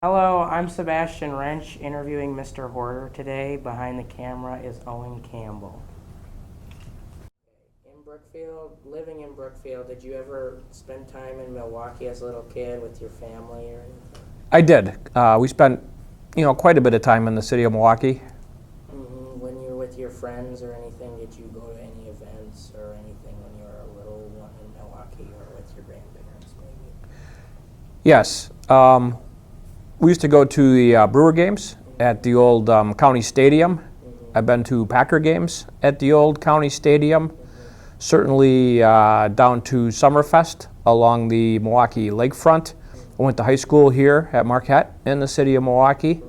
Hello, I'm Sebastian Wrench interviewing Mr. Horter today. Behind the camera is Owen Campbell. In Brookfield, living in Brookfield, did you ever spend time in Milwaukee as a little kid with your family or anything? I did. We spent, quite a bit of time in the city of Milwaukee. When you were with your friends or anything, did you go to any events or anything when you were a little one in Milwaukee or with your grandparents maybe? Yes. We used to go to the Brewer games at the old county stadium. I've been to Packer games at the old county stadium. Certainly down to Summerfest along the Milwaukee lakefront. I went to high school here at Marquette in the city of Milwaukee.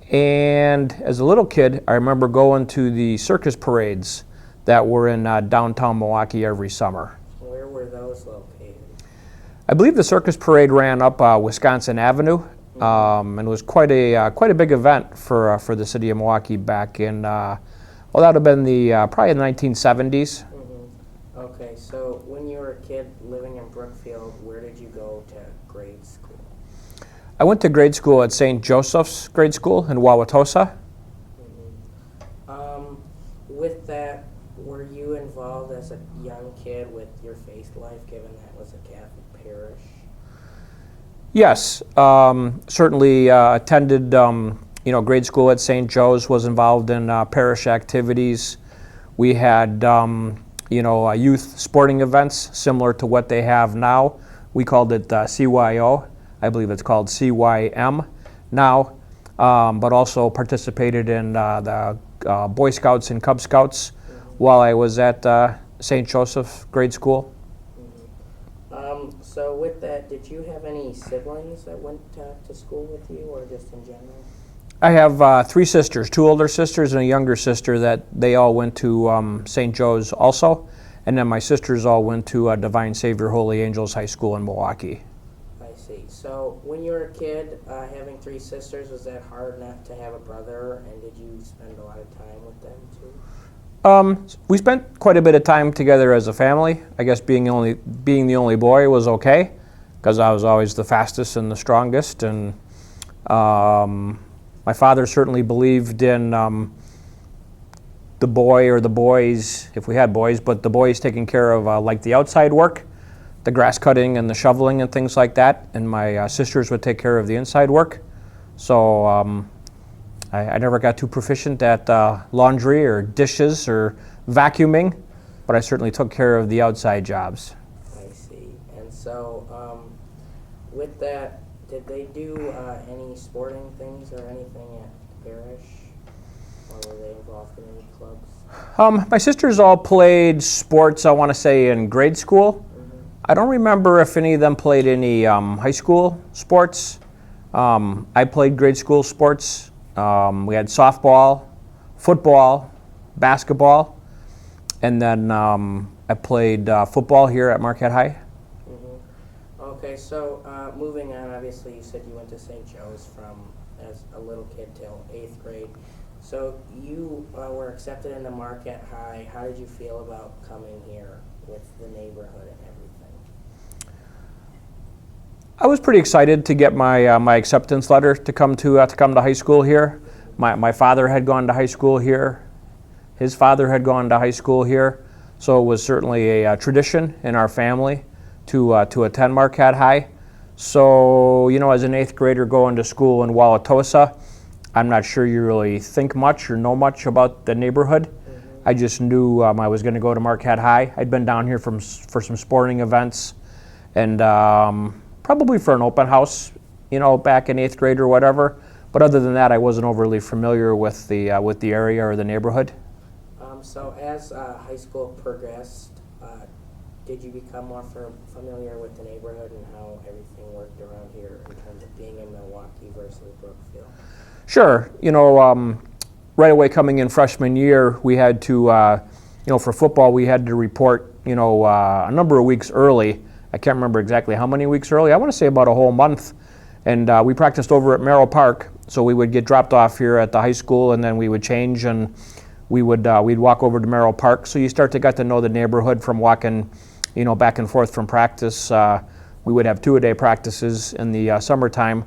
And as a little kid, I remember going to the circus parades that were in downtown Milwaukee every summer. Where were those located? I believe the circus parade ran up Wisconsin Avenue, and it was quite a big event for the city of Milwaukee back in that would have been probably the 1970s. Okay, so when you were a kid living in Brookfield, where did you go to grade school? I went to grade school at St. Joseph's Grade School in Wauwatosa. With that, were you involved as a young kid with your faith life, given that was a Catholic parish? Yes, certainly attended grade school at St. Joe's, was involved in parish activities. We had youth sporting events similar to what they have now. We called it CYO. I believe it's called CYM now, but also participated in the Boy Scouts and Cub Scouts while I was at St. Joseph Grade School. So with that, did you have any siblings that went to school with you, or just in general? I have three sisters, two older sisters and a younger sister that they all went to St. Joe's also. And then my sisters all went to Divine Savior Holy Angels High School in Milwaukee. I see. So when you were a kid, having three sisters, was that hard not to have a brother? And did you spend a lot of time with them too? We spent quite a bit of time together as a family. I guess being the only boy was okay, because I was always the fastest and the strongest. And my father certainly believed in the boy or the boys, if we had boys, but the boys taking care of like the outside work, the grass cutting and the shoveling and things like that, and my sisters would take care of the inside work. So I never got too proficient at laundry or dishes or vacuuming, but I certainly took care of the outside jobs. I see. And so with that, did they do any sporting things or anything at the parish? Or were they involved in any clubs? My sisters all played sports, I want to say, in grade school. I don't remember if any of them played any high school sports. I played grade school sports. We had softball, football, basketball, and then I played football here at Marquette High. Okay, so moving on, obviously you said you went to St. Joe's from as a little kid till 8th grade. So you were accepted into Marquette High. How did you feel about coming here with the neighborhood and everything? I was pretty excited to get my acceptance letter to come to high school here. My father had gone to high school here. His father had gone to high school here. So it was certainly a tradition in our family to attend Marquette High. So, as an 8th grader going to school in Wauwatosa, I'm not sure you really think much or know much about the neighborhood. I just knew I was going to go to Marquette High. I'd been down here for some sporting events and probably for an open house, back in 8th grade or whatever. But other than that, I wasn't overly familiar with the area or the neighborhood. So as high school progressed, did you become more familiar with the neighborhood and how everything worked around here in terms of being in Milwaukee versus Brookfield? Sure. Right away coming in freshman year, we had to, for football, we had to report, a number of weeks early. I can't remember exactly how many weeks early. I want to say about a whole month. And we practiced over at Merrill Park. So we would get dropped off here at the high school, and then we would change, and we'd walk over to Merrill Park. So you start to get to know the neighborhood from walking, back and forth from practice. We would have 2-a-day practices in the summertime.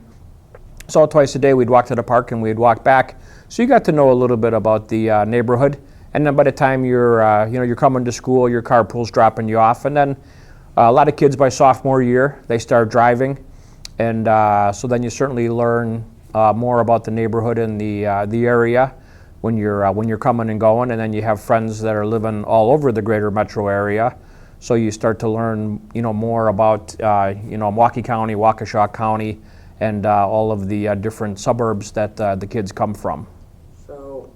So twice a day we'd walk to the park and we'd walk back. So you got to know a little bit about the neighborhood. And then by the time you're coming to school, your carpool's dropping you off. And then a lot of kids by sophomore year, they start driving. And so then you certainly learn more about the neighborhood and the area when you're coming and going. And then you have friends that are living all over the greater metro area. So you start to learn, more about, Milwaukee County, Waukesha County, and all of the different suburbs that the kids come from. So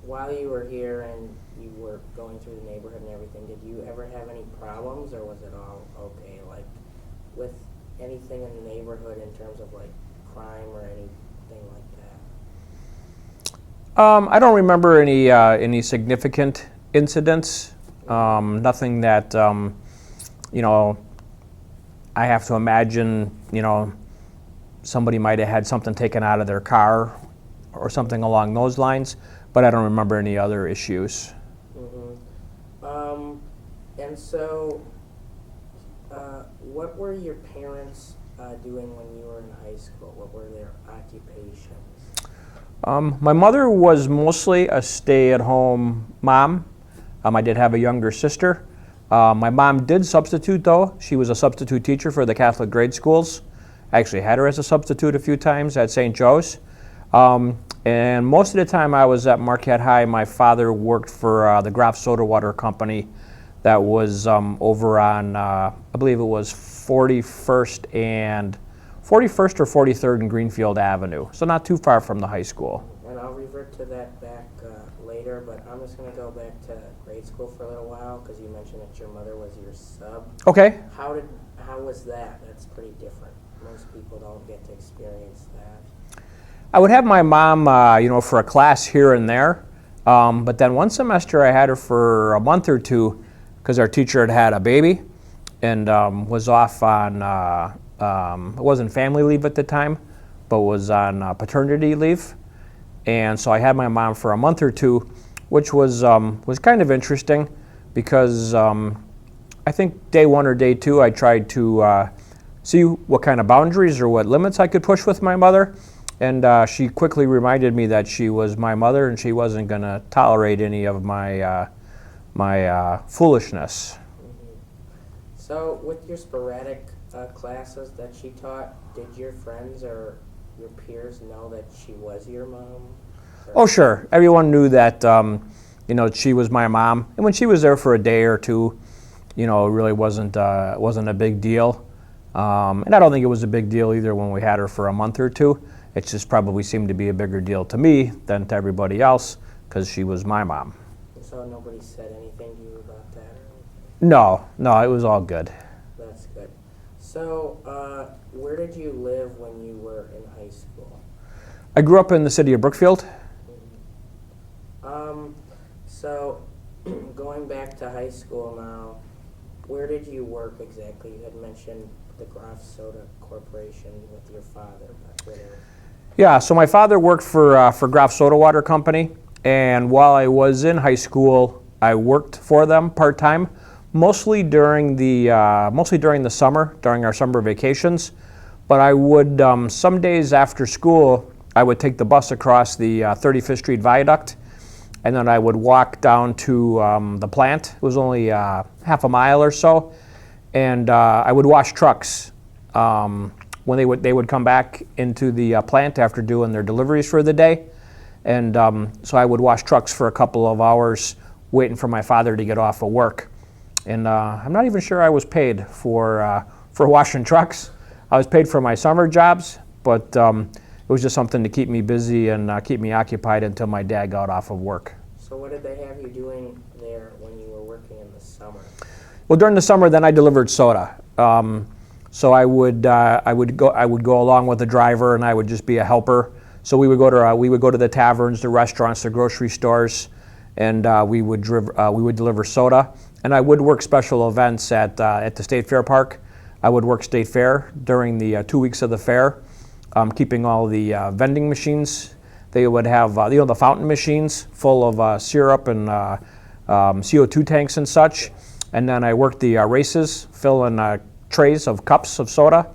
while you were here and you were going through the neighborhood and everything, did you ever have any problems, or was it all okay? Like with anything in the neighborhood in terms of like crime or anything like that? I don't remember any significant incidents. Nothing that I have to imagine. Somebody might have had something taken out of their car or something along those lines, but I don't remember any other issues. Mm-hmm. And so, what were your parents doing when you were in high school? What were their occupations? My mother was mostly a stay-at-home mom. I did have a younger sister. My mom did substitute, though. She was a substitute teacher for the Catholic grade schools. I actually had her as a substitute a few times at St. Joe's. And most of the time I was at Marquette High, my father worked for the Graf soda water company that was over on, I believe it was 41st or 43rd and Greenfield Avenue, so not too far from the high school. And I'll revert to that back later, but I'm just going to go back to grade school for a little while because you mentioned that your mother was your sub. Okay. How was that? That's pretty different. Most people don't get to experience that. I would have my mom, for a class here and there, but then one semester I had her for a month or two because our teacher had a baby and was off on, it wasn't family leave at the time, but was on paternity leave. And so I had my mom for a month or two, which was kind of interesting because I think day one or day two I tried to see what kind of boundaries or what limits I could push with my mother. And she quickly reminded me that she was my mother and she wasn't going to tolerate any of my foolishness. Mm-hmm. So with your sporadic classes that she taught, did your friends or your peers know that she was your mom? Oh, sure. Everyone knew that, she was my mom. And when she was there for a day or two, it really wasn't a big deal. And I don't think it was a big deal either when we had her for a month or two. It just probably seemed to be a bigger deal to me than to everybody else because she was my mom. So nobody said anything to you about that or anything? No, it was all good. That's good. So where did you live when you were in high school? I grew up in the city of Brookfield. So going back to high school now, where did you work exactly? You had mentioned the Graf Soda Corporation with your father. Yeah, so my father worked for Graf Soda Water Company, and while I was in high school, I worked for them part-time, mostly during the summer, during our summer vacations. But I would, some days after school, I would take the bus across the 35th Street Viaduct, and then I would walk down to the plant. It was only half a mile or so, and I would wash trucks when they would come back into the plant after doing their deliveries for the day. And so I would wash trucks for a couple of hours waiting for my father to get off of work. And I'm not even sure I was paid for washing trucks. I was paid for my summer jobs, but it was just something to keep me busy and keep me occupied until my dad got off of work. So what did they have you doing there when you were working in the summer? Well, during the summer, then I delivered soda. So I would go along with the driver, and I would just be a helper. So we would go to the taverns, the restaurants, the grocery stores, and we would deliver soda. And I would work special events at the State Fair Park. I would work State Fair during the 2 weeks of the fair, keeping all the vending machines. They would have the fountain machines full of syrup and CO2 tanks and such. And then I worked the races, filling trays of cups of soda.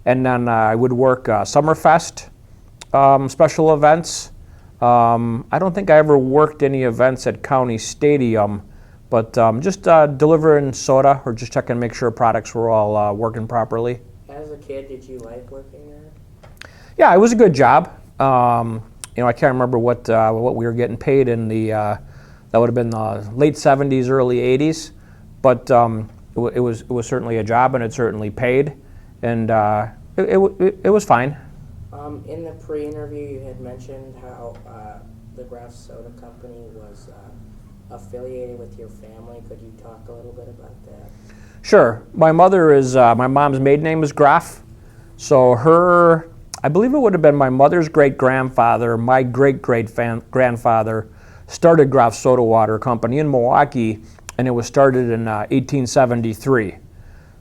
and then I would work Summerfest special events. I don't think I ever worked any events at County Stadium, but just delivering soda or just checking to make sure products were all working properly. As a kid, did you like working there? Yeah, it was a good job. I can't remember what we were getting paid in the that would have been the late 70s, early 80s, but it was certainly a job, and it certainly paid, and it was fine. In the pre-interview, you had mentioned how the Graf Soda Company was affiliated with your family. Could you talk a little bit about that? Sure. My mom's maiden name is Graf, so I believe it would have been my mother's great-grandfather, my great-great-grandfather, started Graf Soda Water Company in Milwaukee, and it was started in 1873.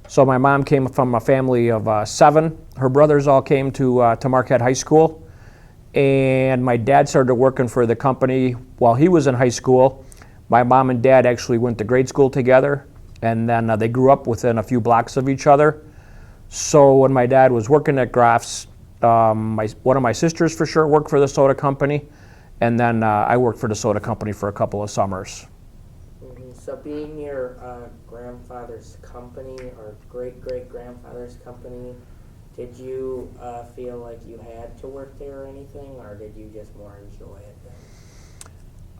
So my mom came from a family of 7. Her brothers all came to Marquette High School, and my dad started working for the company while he was in high school. My mom and dad actually went to grade school together, and then they grew up within a few blocks of each other. So when my dad was working at Graf's, one of my sisters for sure worked for the soda company, and then I worked for the soda company for a couple of summers. So being your grandfather's company or great-great-grandfather's company, did you feel like you had to work there or anything, or did you just more enjoy it then?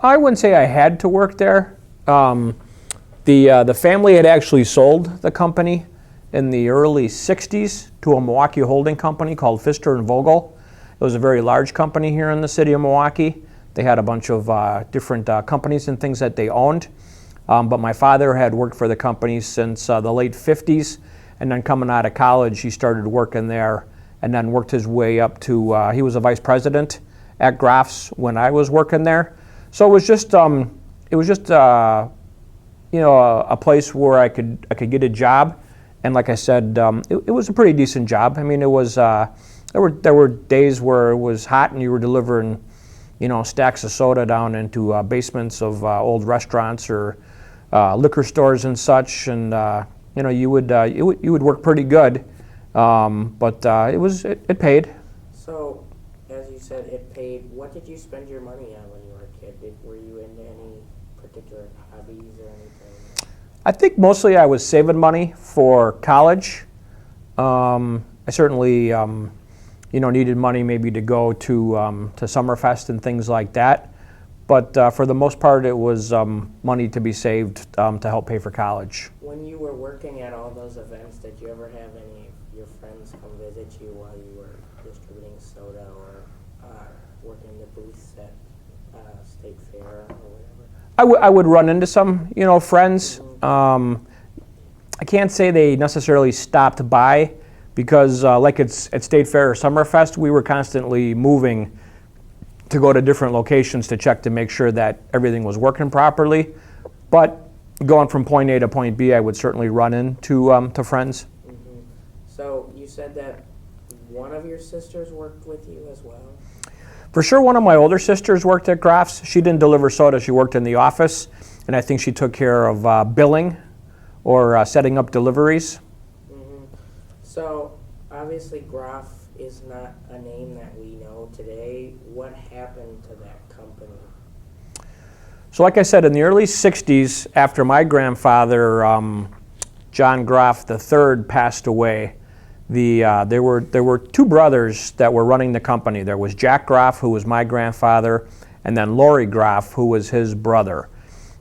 I wouldn't say I had to work there. The family had actually sold the company in the early 60s to a Milwaukee holding company called Pfister and Vogel. It was a very large company here in the city of Milwaukee. They had a bunch of different companies and things that they owned. But my father had worked for the company since the late 50s, and then coming out of college, he started working there and then worked his way up to, he was a vice president at Graf's when I was working there. So it was just a place where I could get a job, and like I said, it was a pretty decent job. I mean, it was there were days where it was hot and you were delivering, stacks of soda down into basements of old restaurants or liquor stores and such, and you would work pretty good, but it paid. So, as you said, it paid. What did you spend your money on when you were a kid? Were you into any particular hobbies or anything? I think mostly I was saving money for college. I certainly, needed money maybe to go to Summerfest and things like that. But for the most part, it was money to be saved to help pay for college. When you were working at all those events, did you ever have any of your friends come visit you while you were distributing soda or working the booths at State Fair or whatever? I would run into some, friends. I can't say they necessarily stopped by because like at State Fair or Summerfest, we were constantly moving to go to different locations to check to make sure that everything was working properly. But going from point A to point B, I would certainly run into to friends. Mm-hmm. So you said that one of your sisters worked with you as well? For sure, one of my older sisters worked at Graf's. She didn't deliver soda, she worked in the office, and I think she took care of billing or setting up deliveries. Mm-hmm. So obviously Graf is not a name that we know today. What happened to that company? So like I said, in the early 60s, after my grandfather, John Graf III, passed away, there were 2 brothers that were running the company. There was Jack Graf, who was my grandfather, and then Laurie Graf, who was his brother.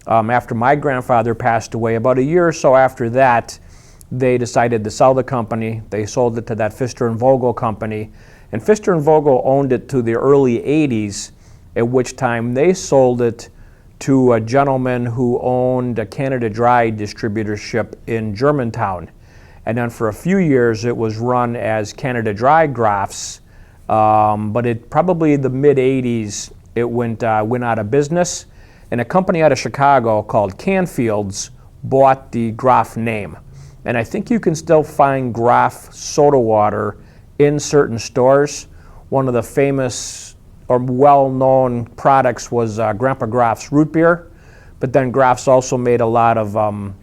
After my grandfather passed away, about a year or so after that, they decided to sell the company. They sold it to that Pfister and Vogel company, and Pfister and Vogel owned it to the early 80s, at which time they sold it to a gentleman who owned a Canada Dry distributorship in Germantown. And then for a few years it was run as Canada Dry Graf's, but it probably the mid-80s it went out of business, and a company out of Chicago called Canfields bought the Graf name. And I think you can still find Graf soda water in certain stores. One of the famous or well-known products was Grandpa Graf's root beer, but then Graf's also made a lot of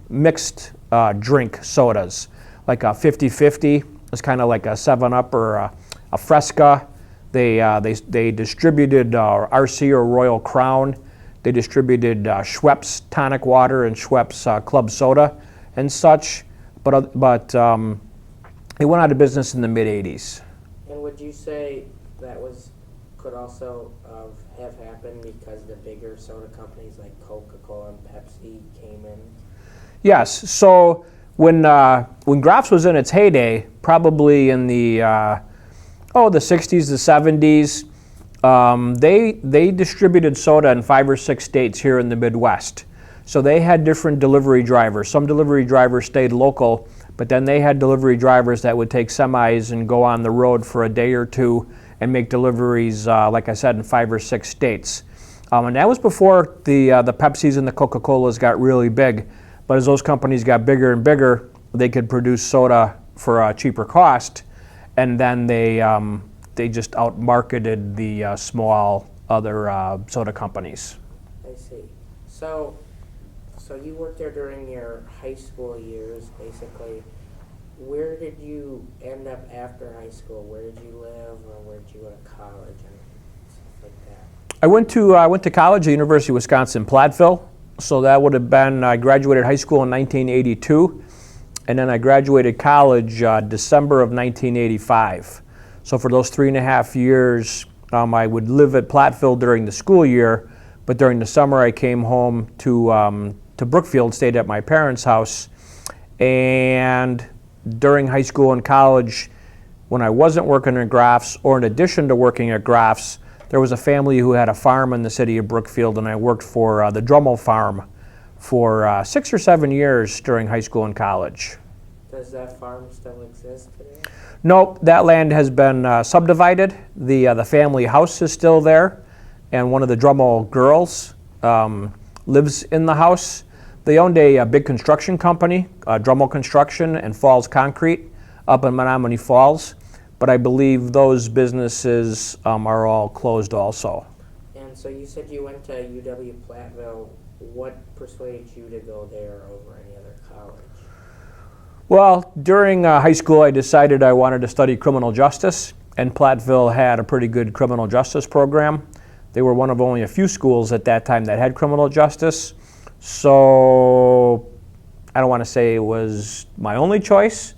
mixed drink sodas, like a 50-50 It's kind of like a 7-Up or a Fresca. They distributed RC or Royal Crown. They distributed Schweppes tonic water and Schweppes club soda and such. But it went out of business in the mid-'80s. And would you say that could also have happened because the bigger soda companies like Coca-Cola and Pepsi came in? Yes. So when Graf's was in its heyday, probably in the 60s, the 70s, they distributed soda in 5 or 6 states here in the Midwest. So they had different delivery drivers. Some delivery drivers stayed local, but then they had delivery drivers that would take semis and go on the road for a day or two and make deliveries, like I said, in 5 or 6 states. And that was before the Pepsis and the Coca-Colas got really big. But as those companies got bigger and bigger, they could produce soda for a cheaper cost, and then they just outmarketed the small other soda companies. I see. So you worked there during your high school years, basically. Where did you end up after high school? Where did you live, or where did you go to college and stuff like that? I went to college at University of Wisconsin-Platteville. So that would have been, I graduated high school in 1982, and then I graduated college December of 1985. So for those 3.5 years, I would live at Platteville during the school year, but during the summer I came home to Brookfield, stayed at my parents' house. And during high school and college, when I wasn't working at Graf's, or in addition to working at Graf's, there was a family who had a farm in the city of Brookfield, and I worked for the Drummel farm for 6 or 7 years during high school and college. Does that farm still exist today? Nope, that land has been subdivided. The family house is still there, and one of the Drummel girls lives in the house. They owned a big construction company, Drummel Construction and Falls Concrete, up in Menominee Falls. But I believe those businesses are all closed also. And so you said you went to UW-Platteville. What persuaded you to go there over any other college? Well, during high school I decided I wanted to study criminal justice, and Platteville had a pretty good criminal justice program. They were one of only a few schools at that time that had criminal justice. So I don't want to say it was my only choice,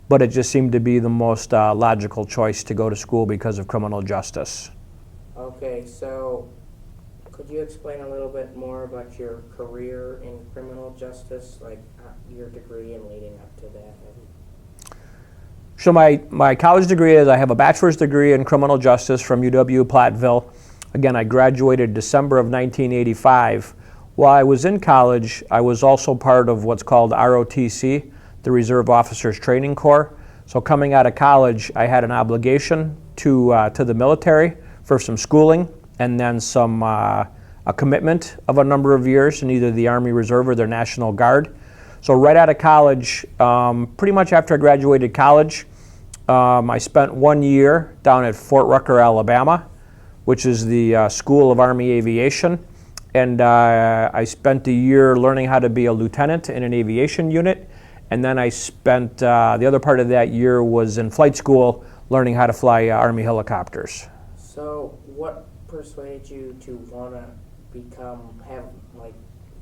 but it just seemed to be the most logical choice to go to school because of criminal justice. Okay, so could you explain a little bit more about your career in criminal justice, like your degree and leading up to that? So my college degree is, I have a bachelor's degree in criminal justice from UW-Platteville. Again, I graduated December of 1985. While I was in college, I was also part of what's called ROTC, the Reserve Officers Training Corps. So coming out of college, I had an obligation to the military for some schooling, and then a commitment of a number of years in either the Army Reserve or their National Guard. So right out of college, pretty much after I graduated college, I spent 1 year down at Fort Rucker, Alabama, which is the School of Army Aviation. And I spent a year learning how to be a lieutenant in an aviation unit. And then I spent the other part of that year was in flight school learning how to fly Army helicopters. So what persuaded you to want to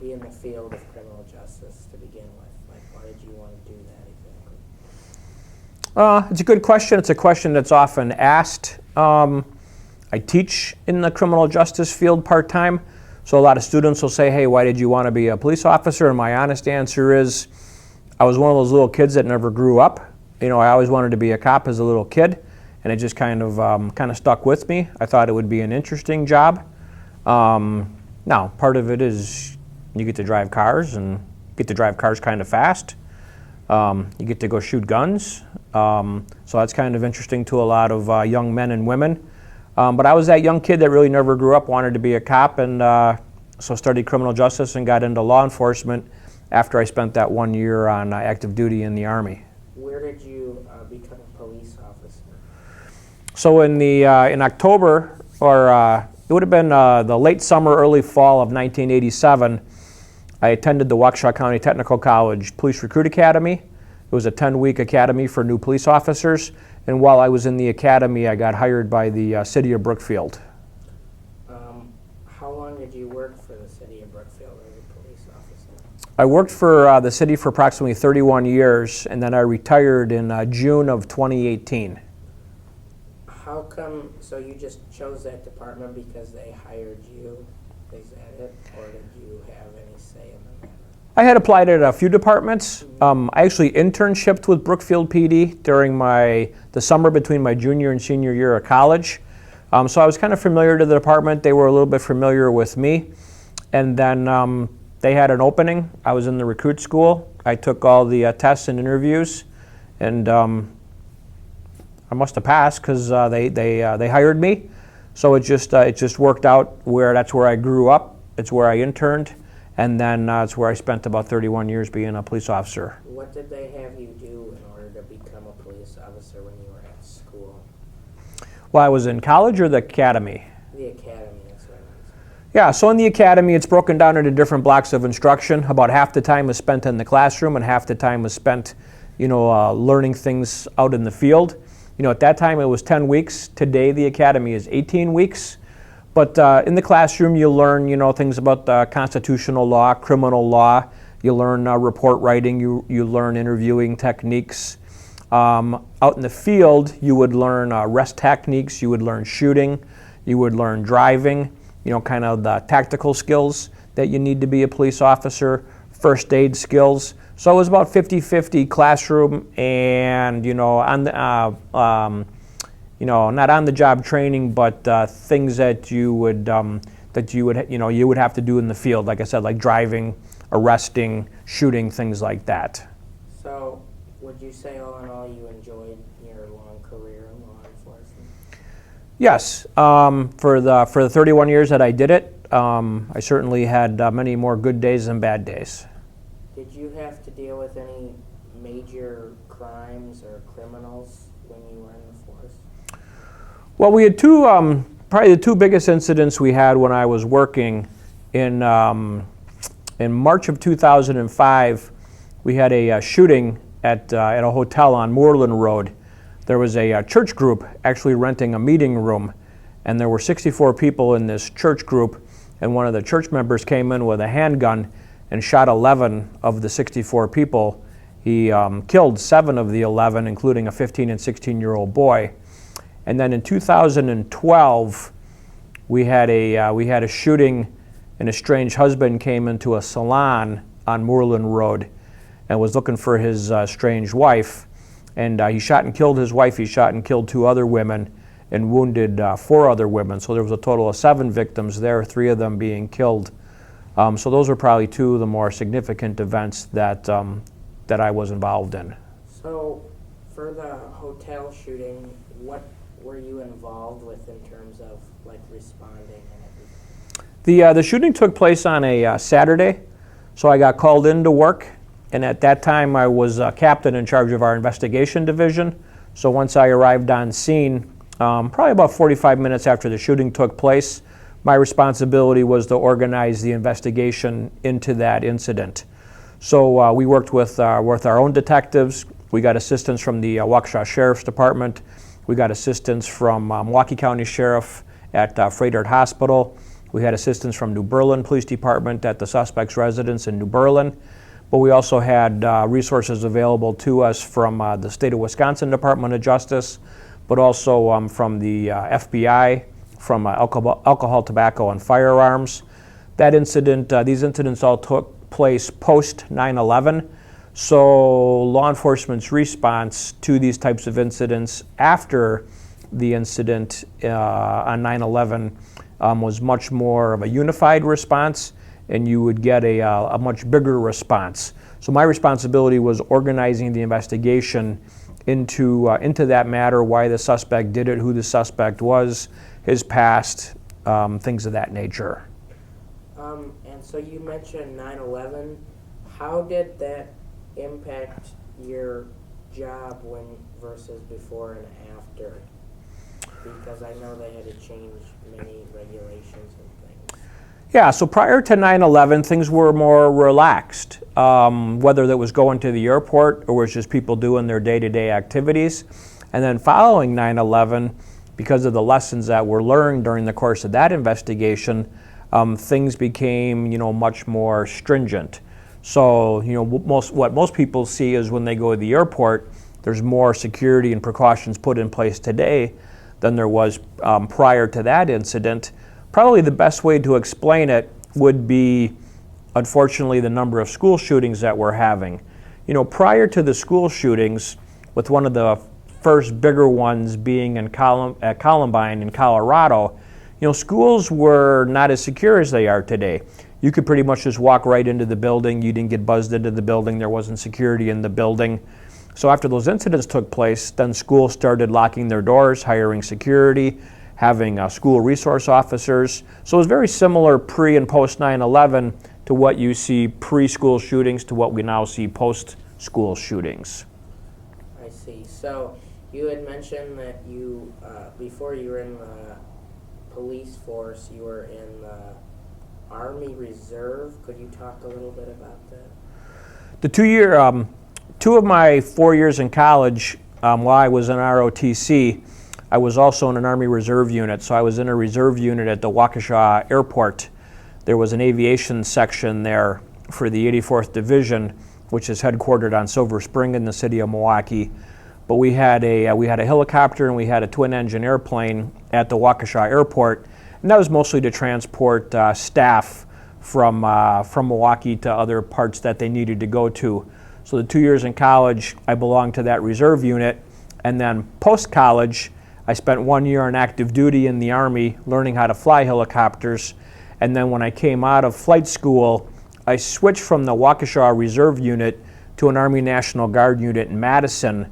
be in the field of criminal justice to begin with? Like, why did you want to do that exactly? It's a good question. It's a question that's often asked. I teach in the criminal justice field part-time. So a lot of students will say, hey, why did you want to be a police officer? And my honest answer is, I was one of those little kids that never grew up. You know, I always wanted to be a cop as a little kid, and it just kind of stuck with me. I thought it would be an interesting job. Now, part of it is you get to drive cars, and get to drive cars kind of fast. You get to go shoot guns. So that's kind of interesting to a lot of young men and women. But I was that young kid that really never grew up, wanted to be a cop, and so studied criminal justice and got into law enforcement after I spent that 1 year on active duty in the Army. Where did you become a police officer? So in October, or it would have been the late summer, early fall of 1987, I attended the Waukesha County Technical College Police Recruit Academy. It was a 10-week academy for new police officers. And while I was in the academy, I got hired by the city of Brookfield. How long did you work for the city of Brookfield as a police officer? I worked for the city for approximately 31 years, and then I retired in June of 2018. How come, so you just chose that department because they hired you? Is that it? Or did you have any say in the matter? I had applied at a few departments. I actually internshiped with Brookfield PD during the summer between my junior and senior year of college. So I was kind of familiar to the department. They were a little bit familiar with me. And then they had an opening. I was in the recruit school. I took all the tests and interviews, and I must have passed because they hired me. So it just worked out where that's where I grew up. It's where I interned, and then it's where I spent about 31 years being a police officer. What did they have you do in order to become a police officer when you were at school? Well, I was in college or the academy? The academy, that's what I meant. Yeah, so in the academy, it's broken down into different blocks of instruction. About half the time is spent in the classroom, and half the time was spent, learning things out in the field. At that time, it was 10 weeks. Today, the academy is 18 weeks. But in the classroom, you learn, things about constitutional law, criminal law. You learn report writing. You learn interviewing techniques. Out in the field, you would learn arrest techniques. You would learn shooting. You would learn driving. Kind of the tactical skills that you need to be a police officer. First aid skills. So it was about 50-50 classroom and on the not on the job training, but things that you would have to do in the field. Like I said, like driving, arresting, shooting, things like that. So would you say all in all you enjoyed your long career in law enforcement? Yes, for the 31 years that I did it, I certainly had many more good days than bad days. Did you have to deal with any major crimes or criminals when you were in the force? Well, we had two, probably the two biggest incidents we had when I was working in March of 2005. We had a shooting at a hotel on Moreland Road. There was a church group actually renting a meeting room, and there were 64 people in this church group, and one of the church members came in with a handgun and shot 11 of the 64 people. He killed 7 of the 11, including a 15 and 16-year-old boy. And then in 2012, we had a shooting. An estranged husband came into a salon on Moreland Road and was looking for his estranged wife. And he shot and killed his wife. He shot and killed 2 other women and wounded 4 other women. So there was a total of 7 victims there, 3 of them being killed. So those are probably 2 of the more significant events that I was involved in. So for the hotel shooting, what were you involved with in terms of like responding and everything? The shooting took place on a Saturday, so I got called in to work, and at that time I was captain in charge of our investigation division. So once I arrived on scene, probably about 45 minutes after the shooting took place, my responsibility was to organize the investigation into that incident. So we worked with our own detectives. We got assistance from the Waukesha Sheriff's Department. We got assistance from Milwaukee County Sheriff at Frederick Hospital. We had assistance from New Berlin Police Department at the suspect's residence in New Berlin. But we also had resources available to us from the State of Wisconsin Department of Justice, but also from the FBI, from alcohol, tobacco, and firearms. That incident, these incidents all took place post 9/11. So law enforcement's response to these types of incidents after the incident on 9/11 was much more of a unified response, and you would get a much bigger response. So my responsibility was organizing the investigation into that matter, why the suspect did it, who the suspect was, his past, things of that nature. And so you mentioned 9/11. How did that impact your job versus before and after? Because I know they had to change many regulations and things. Yeah, so prior to 9/11, things were more relaxed. Whether that was going to the airport or was just people doing their day-to-day activities. And then following 9/11, because of the lessons that were learned during the course of that investigation, things became, much more stringent. So, what most people see is when they go to the airport, there's more security and precautions put in place today than there was prior to that incident. Probably the best way to explain it would be, unfortunately, the number of school shootings that we're having. Prior to the school shootings, with one of the first bigger ones being at Columbine in Colorado, schools were not as secure as they are today. You could pretty much just walk right into the building. You didn't get buzzed into the building. There wasn't security in the building. So after those incidents took place, then schools started locking their doors, hiring security, having school resource officers. So it was very similar pre and post 9/11 to what you see pre-school shootings to what we now see post-school shootings. I see. So you had mentioned that you, before you were in the police force, you were in the Army Reserve. Could you talk a little bit about that? The 2 of my 4 years in college, while I was in ROTC, I was also in an Army Reserve unit. So I was in a reserve unit at the Waukesha Airport. There was an aviation section there for the 84th Division, which is headquartered on Silver Spring in the city of Milwaukee. But we had a helicopter and we had a twin-engine airplane at the Waukesha Airport, and that was mostly to transport staff from Milwaukee to other parts that they needed to go to. So the 2 years in college, I belonged to that reserve unit, and then post-college, I spent 1 year on active duty in the Army learning how to fly helicopters. And then when I came out of flight school, I switched from the Waukesha Reserve Unit to an Army National Guard unit in Madison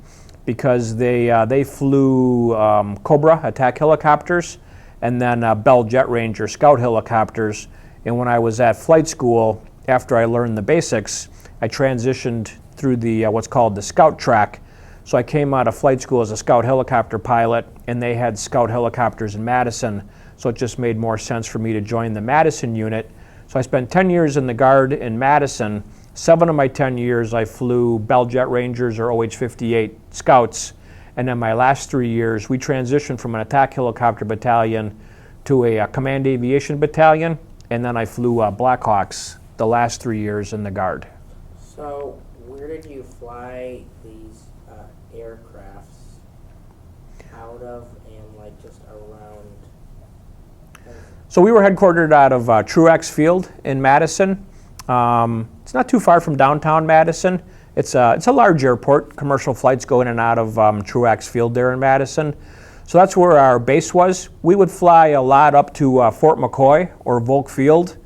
because they flew Cobra attack helicopters and then Bell Jet Ranger scout helicopters. And when I was at flight school, after I learned the basics, I transitioned through the what's called the scout track. So I came out of flight school as a scout helicopter pilot, and they had scout helicopters in Madison, so it just made more sense for me to join the Madison unit. So I spent 10 years in the Guard in Madison. 7 of my 10 years I flew Bell Jet Rangers or OH-58 Scouts, and then my last 3 years we transitioned from an attack helicopter battalion to a command aviation battalion, and then I flew Blackhawks the last 3 years in the Guard. So where did you fly these aircrafts out of and just around? So we were headquartered out of Truax Field in Madison. It's not too far from downtown Madison. It's a large airport. Commercial flights go in and out of Truax Field there in Madison. So that's where our base was. We would fly a lot up to Fort McCoy or Volk Field,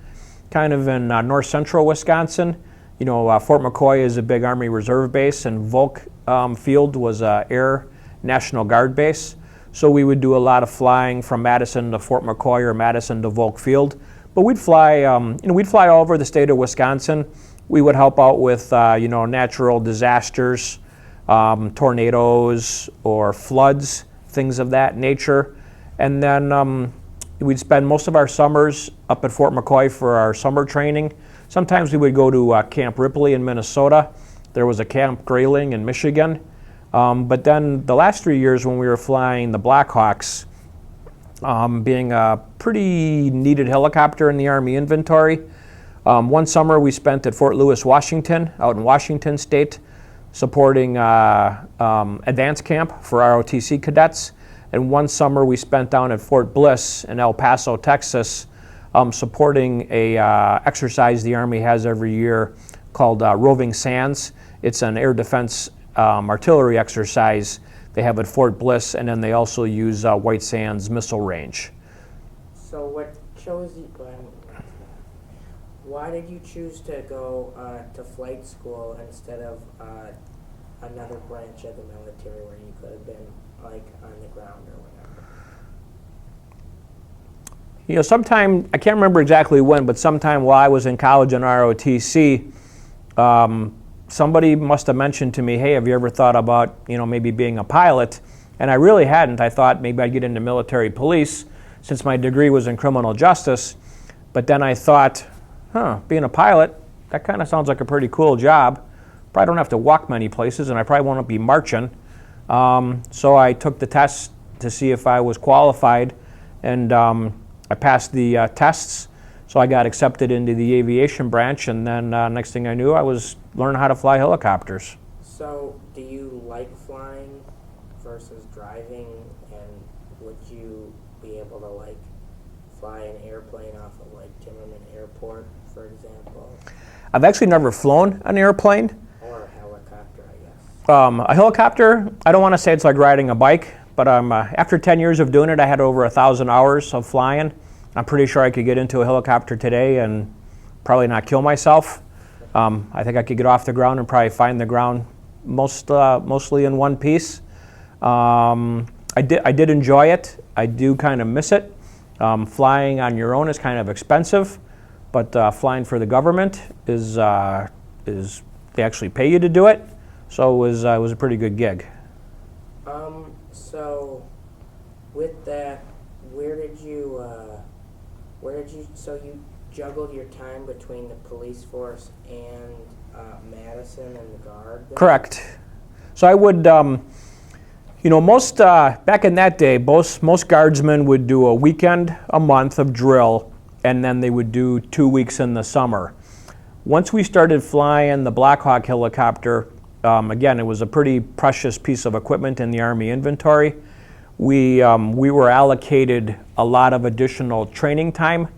kind of in north central Wisconsin. Fort McCoy is a big Army Reserve base, and Volk Field was an Air National Guard base. So we would do a lot of flying from Madison to Fort McCoy or Madison to Volk Field. But we'd fly all over the state of Wisconsin. We would help out with natural disasters, tornadoes or floods, things of that nature. And then we'd spend most of our summers up at Fort McCoy for our summer training. Sometimes we would go to Camp Ripley in Minnesota. There was a Camp Grayling in Michigan. But then the last 3 years when we were flying the Blackhawks, being a pretty needed helicopter in the Army inventory, one summer we spent at Fort Lewis, Washington, out in Washington State, supporting advance camp for ROTC cadets. And one summer we spent down at Fort Bliss in El Paso, Texas, supporting a exercise the Army has every year called Roving Sands. It's an air defense artillery exercise they have at Fort Bliss, and then they also use White Sands missile range. So what chose you, why did you choose to go to flight school instead of another branch of the military where you could have been on the ground or whatever? Sometime, I can't remember exactly when, but sometime while I was in college in ROTC, somebody must have mentioned to me, hey, have you ever thought about, maybe being a pilot? And I really hadn't. I thought maybe I'd get into military police since my degree was in criminal justice. But then I thought, being a pilot, that kind of sounds like a pretty cool job. Probably don't have to walk many places, and I probably won't be marching. So I took the test to see if I was qualified, and I passed the tests. So I got accepted into the aviation branch, and then next thing I knew, I was learning how to fly helicopters. So do you like flying versus driving, and would you be able to like fly an airplane off of like Timmerman Airport, for example? I've actually never flown an airplane. Or a helicopter, I guess. A helicopter, I don't want to say it's like riding a bike, but after 10 years of doing it, I had over 1,000 hours of flying. I'm pretty sure I could get into a helicopter today and probably not kill myself. I think I could get off the ground and probably find the ground mostly in one piece. I did enjoy it. I do kind of miss it. Flying on your own is kind of expensive, but flying for the government is they actually pay you to do it. So it was a pretty good gig. So with that, so you juggled your time between the police force and Madison and the Guard? Then? Correct. So I would, most, back in that day, most guardsmen would do a weekend a month of drill, and then they would do 2 weeks in the summer. Once we started flying the Black Hawk helicopter, again, it was a pretty precious piece of equipment in the Army inventory. We were allocated a lot of additional training time.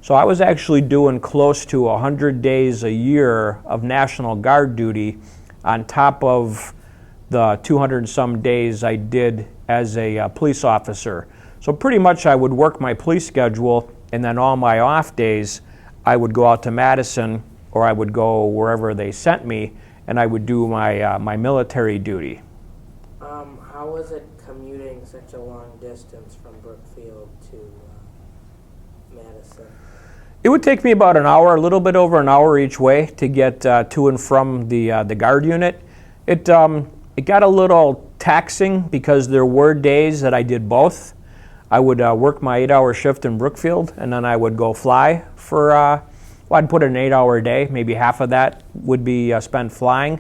So I was actually doing close to 100 days a year of National Guard duty on top of the 200 and some days I did as a police officer. So pretty much I would work my police schedule, and then all my off days I would go out to Madison, or I would go wherever they sent me, and I would do my military duty. How was it commuting such a long distance from Brookfield to Madison? It would take me about an hour, a little bit over an hour each way to get to and from the Guard unit. It got a little taxing because there were days that I did both. I would work my 8-hour shift in Brookfield, and then I would go fly for, I'd put in an 8-hour day. Maybe half of that would be spent flying.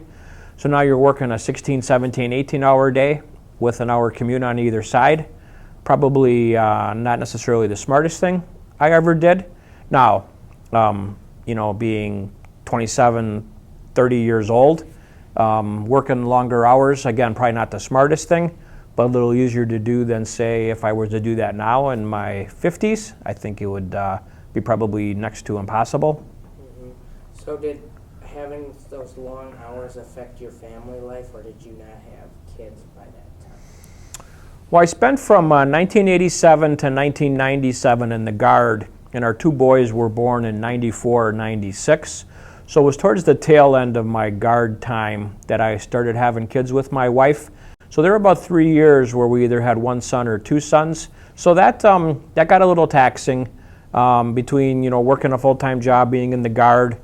So now you're working a 16, 17, 18-hour day with an hour commute on either side. Probably not necessarily the smartest thing I ever did. Now, being 27, 30 years old, working longer hours, again, probably not the smartest thing, but a little easier to do than, say, if I were to do that now in my 50s. I think it would be probably next to impossible. Mm-hmm. So did having those long hours affect your family life, or did you not have kids by that time? Well, I spent from 1987 to 1997 in the Guard, and our two boys were born in 94 or 96. So it was towards the tail end of my Guard time that I started having kids with my wife. So there were about 3 years where we either had one son or two sons. So that got a little taxing between working a full-time job, being in the Guard,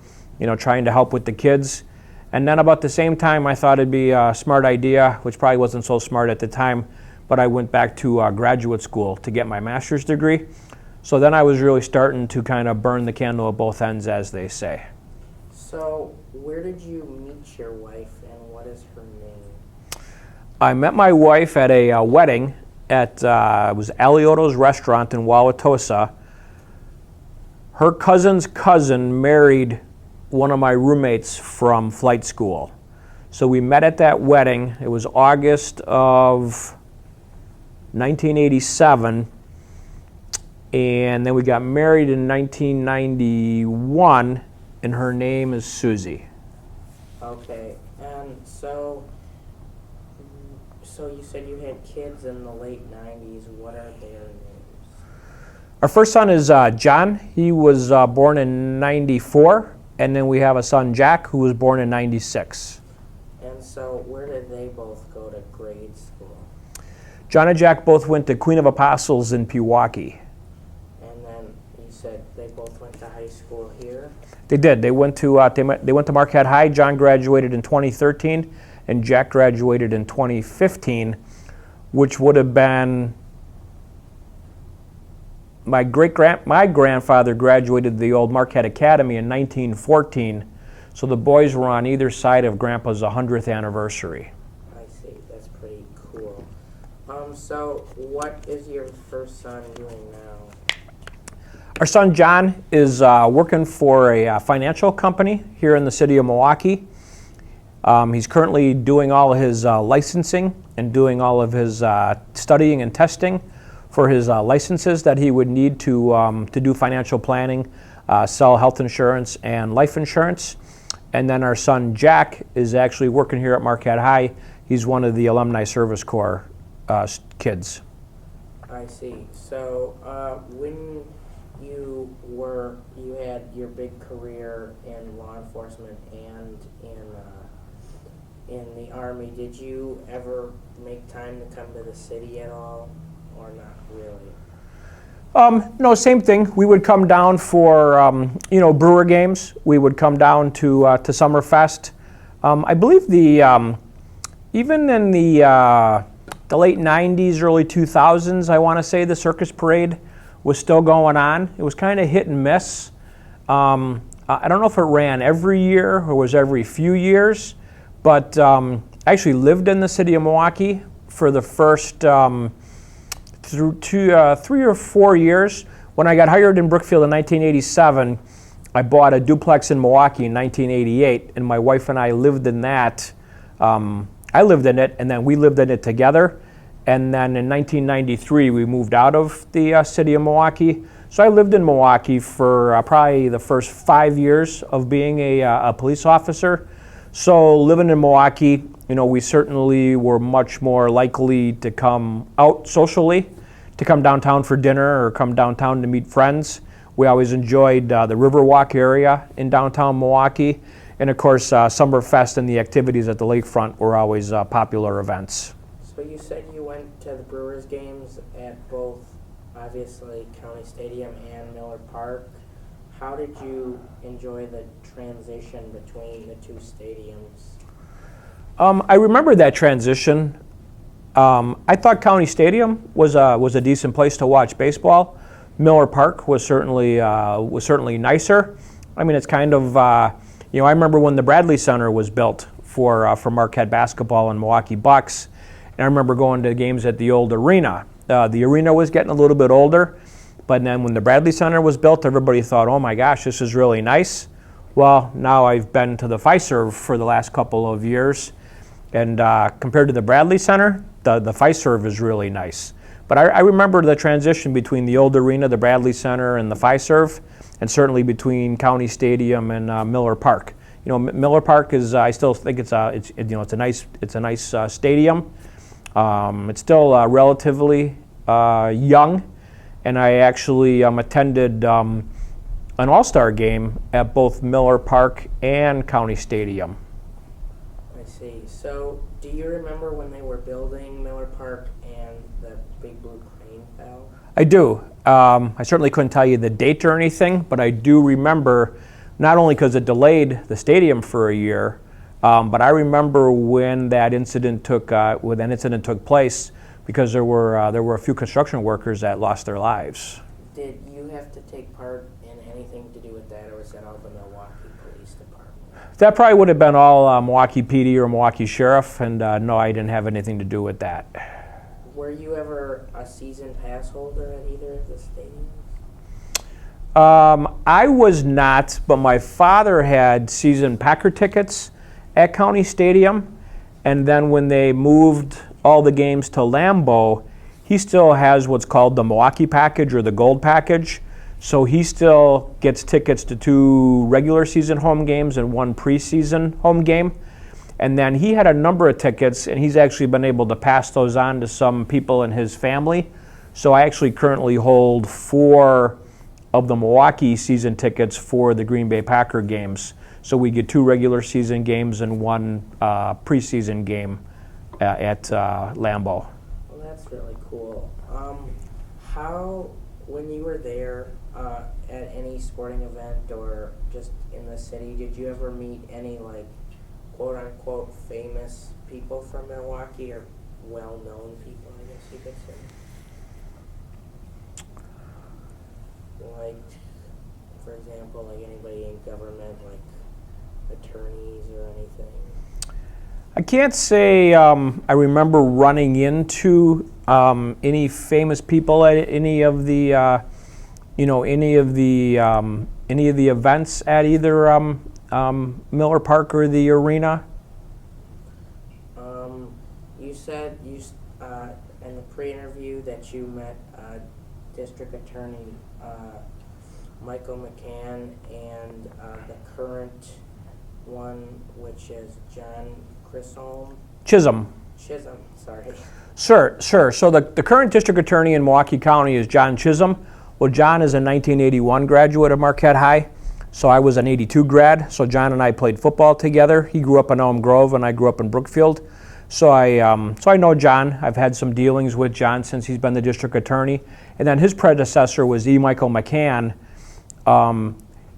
trying to help with the kids. And then about the same time, I thought it'd be a smart idea, which probably wasn't so smart at the time, but I went back to graduate school to get my master's degree. So then I was really starting to kind of burn the candle at both ends, as they say. So where did you meet your wife, and what is her name? I met my wife at a wedding at it was Aliotto's restaurant in Wauwatosa. Her cousin's cousin married one of my roommates from flight school. So we met at that wedding. It was August of 1987, and then we got married in 1991, and her name is Susie. Okay, and so you said you had kids in the late 90s. What are their names? Our first son is John. He was born in 94, and then we have a son, Jack, who was born in 96. And so where did they both go to grade school? John and Jack both went to Queen of Apostles in Pewaukee. And then you said they both went to high school here? They did. They went to Marquette High. John graduated in 2013, and Jack graduated in 2015, which would have been my grandfather graduated the old Marquette Academy in 1914, so the boys were on either side of Grandpa's 100th anniversary. I see. That's pretty cool. So what is your first son doing now? Our son John is working for a financial company here in the city of Milwaukee. He's currently doing all of his licensing and doing all of his studying and testing for his licenses that he would need to do financial planning, sell health insurance and life insurance. And then our son Jack is actually working here at Marquette High. He's one of the Alumni Service Corps kids. I see. So when you had your big career in law enforcement and in the Army, did you ever make time to come to the city at all, or not really? No, same thing. We would come down for Brewer games. We would come down to Summerfest. I believe even in the late '90s, early 2000s, I want to say the circus parade was still going on. It was kind of hit and miss. I don't know if it ran every year or was every few years, but I actually lived in the city of Milwaukee for the first through 3 or 4 years. When I got hired in Brookfield in 1987, I bought a duplex in Milwaukee in 1988, and my wife and I lived in that. I lived in it, and then we lived in it together. And then in 1993, we moved out of the city of Milwaukee. So I lived in Milwaukee for probably the first 5 years of being a police officer. So living in Milwaukee, we certainly were much more likely to come out socially, to come downtown for dinner or come downtown to meet friends. We always enjoyed the Riverwalk area in downtown Milwaukee. And of course, Summerfest and the activities at the lakefront were always popular events. So you said you went to the Brewers games at both, obviously, County Stadium and Miller Park. How did you enjoy the transition between the two stadiums? I remember that transition. I thought County Stadium was a decent place to watch baseball. Miller Park was certainly nicer. I mean, it's kind of I remember when the Bradley Center was built for Marquette basketball and Milwaukee Bucks, and I remember going to games at the old arena. The arena was getting a little bit older, but then when the Bradley Center was built, everybody thought, "Oh my gosh, this is really nice." Well, now I've been to the Fiserv for the last couple of years, and compared to the Bradley Center, the Fiserv is really nice. But I remember the transition between the old arena, the Bradley Center, and the Fiserv, and certainly between County Stadium and Miller Park. Miller Park is I still think it's a nice stadium. It's still relatively young, and I actually attended an all-star game at both Miller Park and County Stadium. I see. So do you remember when they were building Miller Park and the big blue crane fell? I do. I certainly couldn't tell you the date or anything, but I do remember, not only because it delayed the stadium for a year, but I remember when that incident took place, because there were a few construction workers that lost their lives. Did you have to take part in anything to do with that, or was that all the Milwaukee Police Department? That probably would have been all Milwaukee PD or Milwaukee Sheriff, and no, I didn't have anything to do with that. Were you ever a season pass holder at either of the stadiums? I was not, but my father had season Packer tickets at County Stadium, and then when they moved all the games to Lambeau, he still has what's called the Milwaukee package or the Gold package. So he still gets tickets to 2 regular season home games and 1 preseason home game. And then he had a number of tickets, and he's actually been able to pass those on to some people in his family. So I actually currently hold 4 of the Milwaukee season tickets for the Green Bay Packer games. So we get 2 regular season games and 1 preseason game at Lambeau. Well, that's really cool. How, when you were there at any sporting event or just in the city, did you ever meet any quote-unquote famous people from Milwaukee, or well-known people, I guess you could say? liked? For example, like anybody in government, like attorneys or anything? I can't say I remember running into any famous people at any of the any of the events at either Miller Park or the arena. You said in the pre-interview that you met District Attorney Michael McCann and the current one, which is John Chisholm. Sorry. Sure. So the current district attorney in Milwaukee County is John Chisholm. Well, John is a 1981 graduate of Marquette High, so I was an 82 grad. So John and I played football together. He grew up in Elm Grove, and I grew up in Brookfield. So I know John. I've had some dealings with John since he's been the district attorney. And then his predecessor was E. Michael McCann.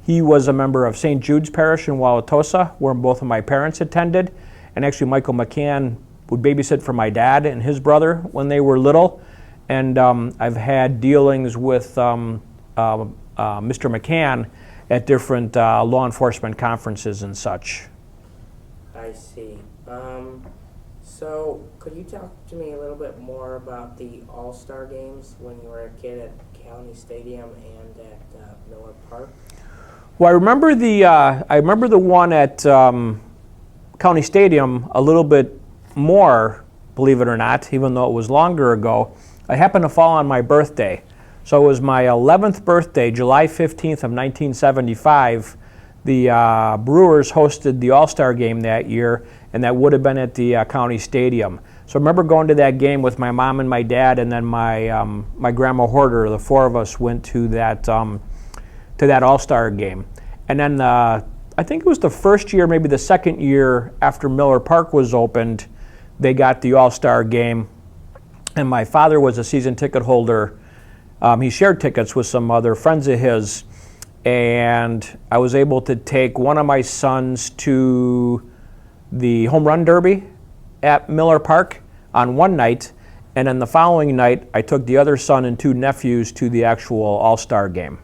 He was a member of St. Jude's Parish in Wauwatosa, where both of my parents attended. And actually, Michael McCann would babysit for my dad and his brother when they were little. And I've had dealings with Mr. McCann at different law enforcement conferences and such. I see. So could you talk to me a little bit more about the All-Star games when you were a kid at County Stadium and at Miller Park? Well, I remember the one at County Stadium a little bit more, believe it or not, even though it was longer ago. It happened to fall on my birthday. So it was my 11th birthday, July 15th of 1975. The Brewers hosted the All-Star game that year, and that would have been at the County Stadium. So I remember going to that game with my mom and my dad, and then my grandma Horter. The four of us went to that All-Star game. And then I think it was the first year, maybe the second year after Miller Park was opened, they got the All-Star game. And my father was a season ticket holder. He shared tickets with some other friends of his. And I was able to take one of my sons to the home run derby at Miller Park on one night. And then the following night, I took the other son and two nephews to the actual All-Star game.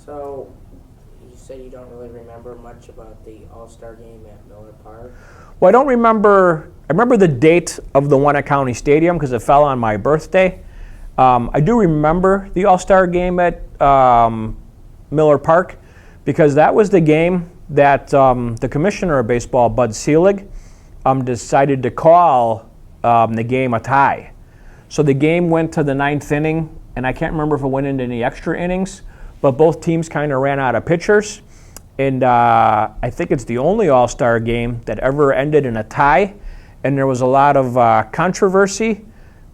So you say you don't really remember much about the All-Star game at Miller Park? Well, I remember the date of the one at County Stadium because it fell on my birthday. I do remember the All-Star game at Miller Park because that was the game that the commissioner of baseball, Bud Selig, decided to call the game a tie. So the game went to the ninth inning, and I can't remember if it went into any extra innings, but both teams kind of ran out of pitchers. And I think it's the only All-Star game that ever ended in a tie. And there was a lot of controversy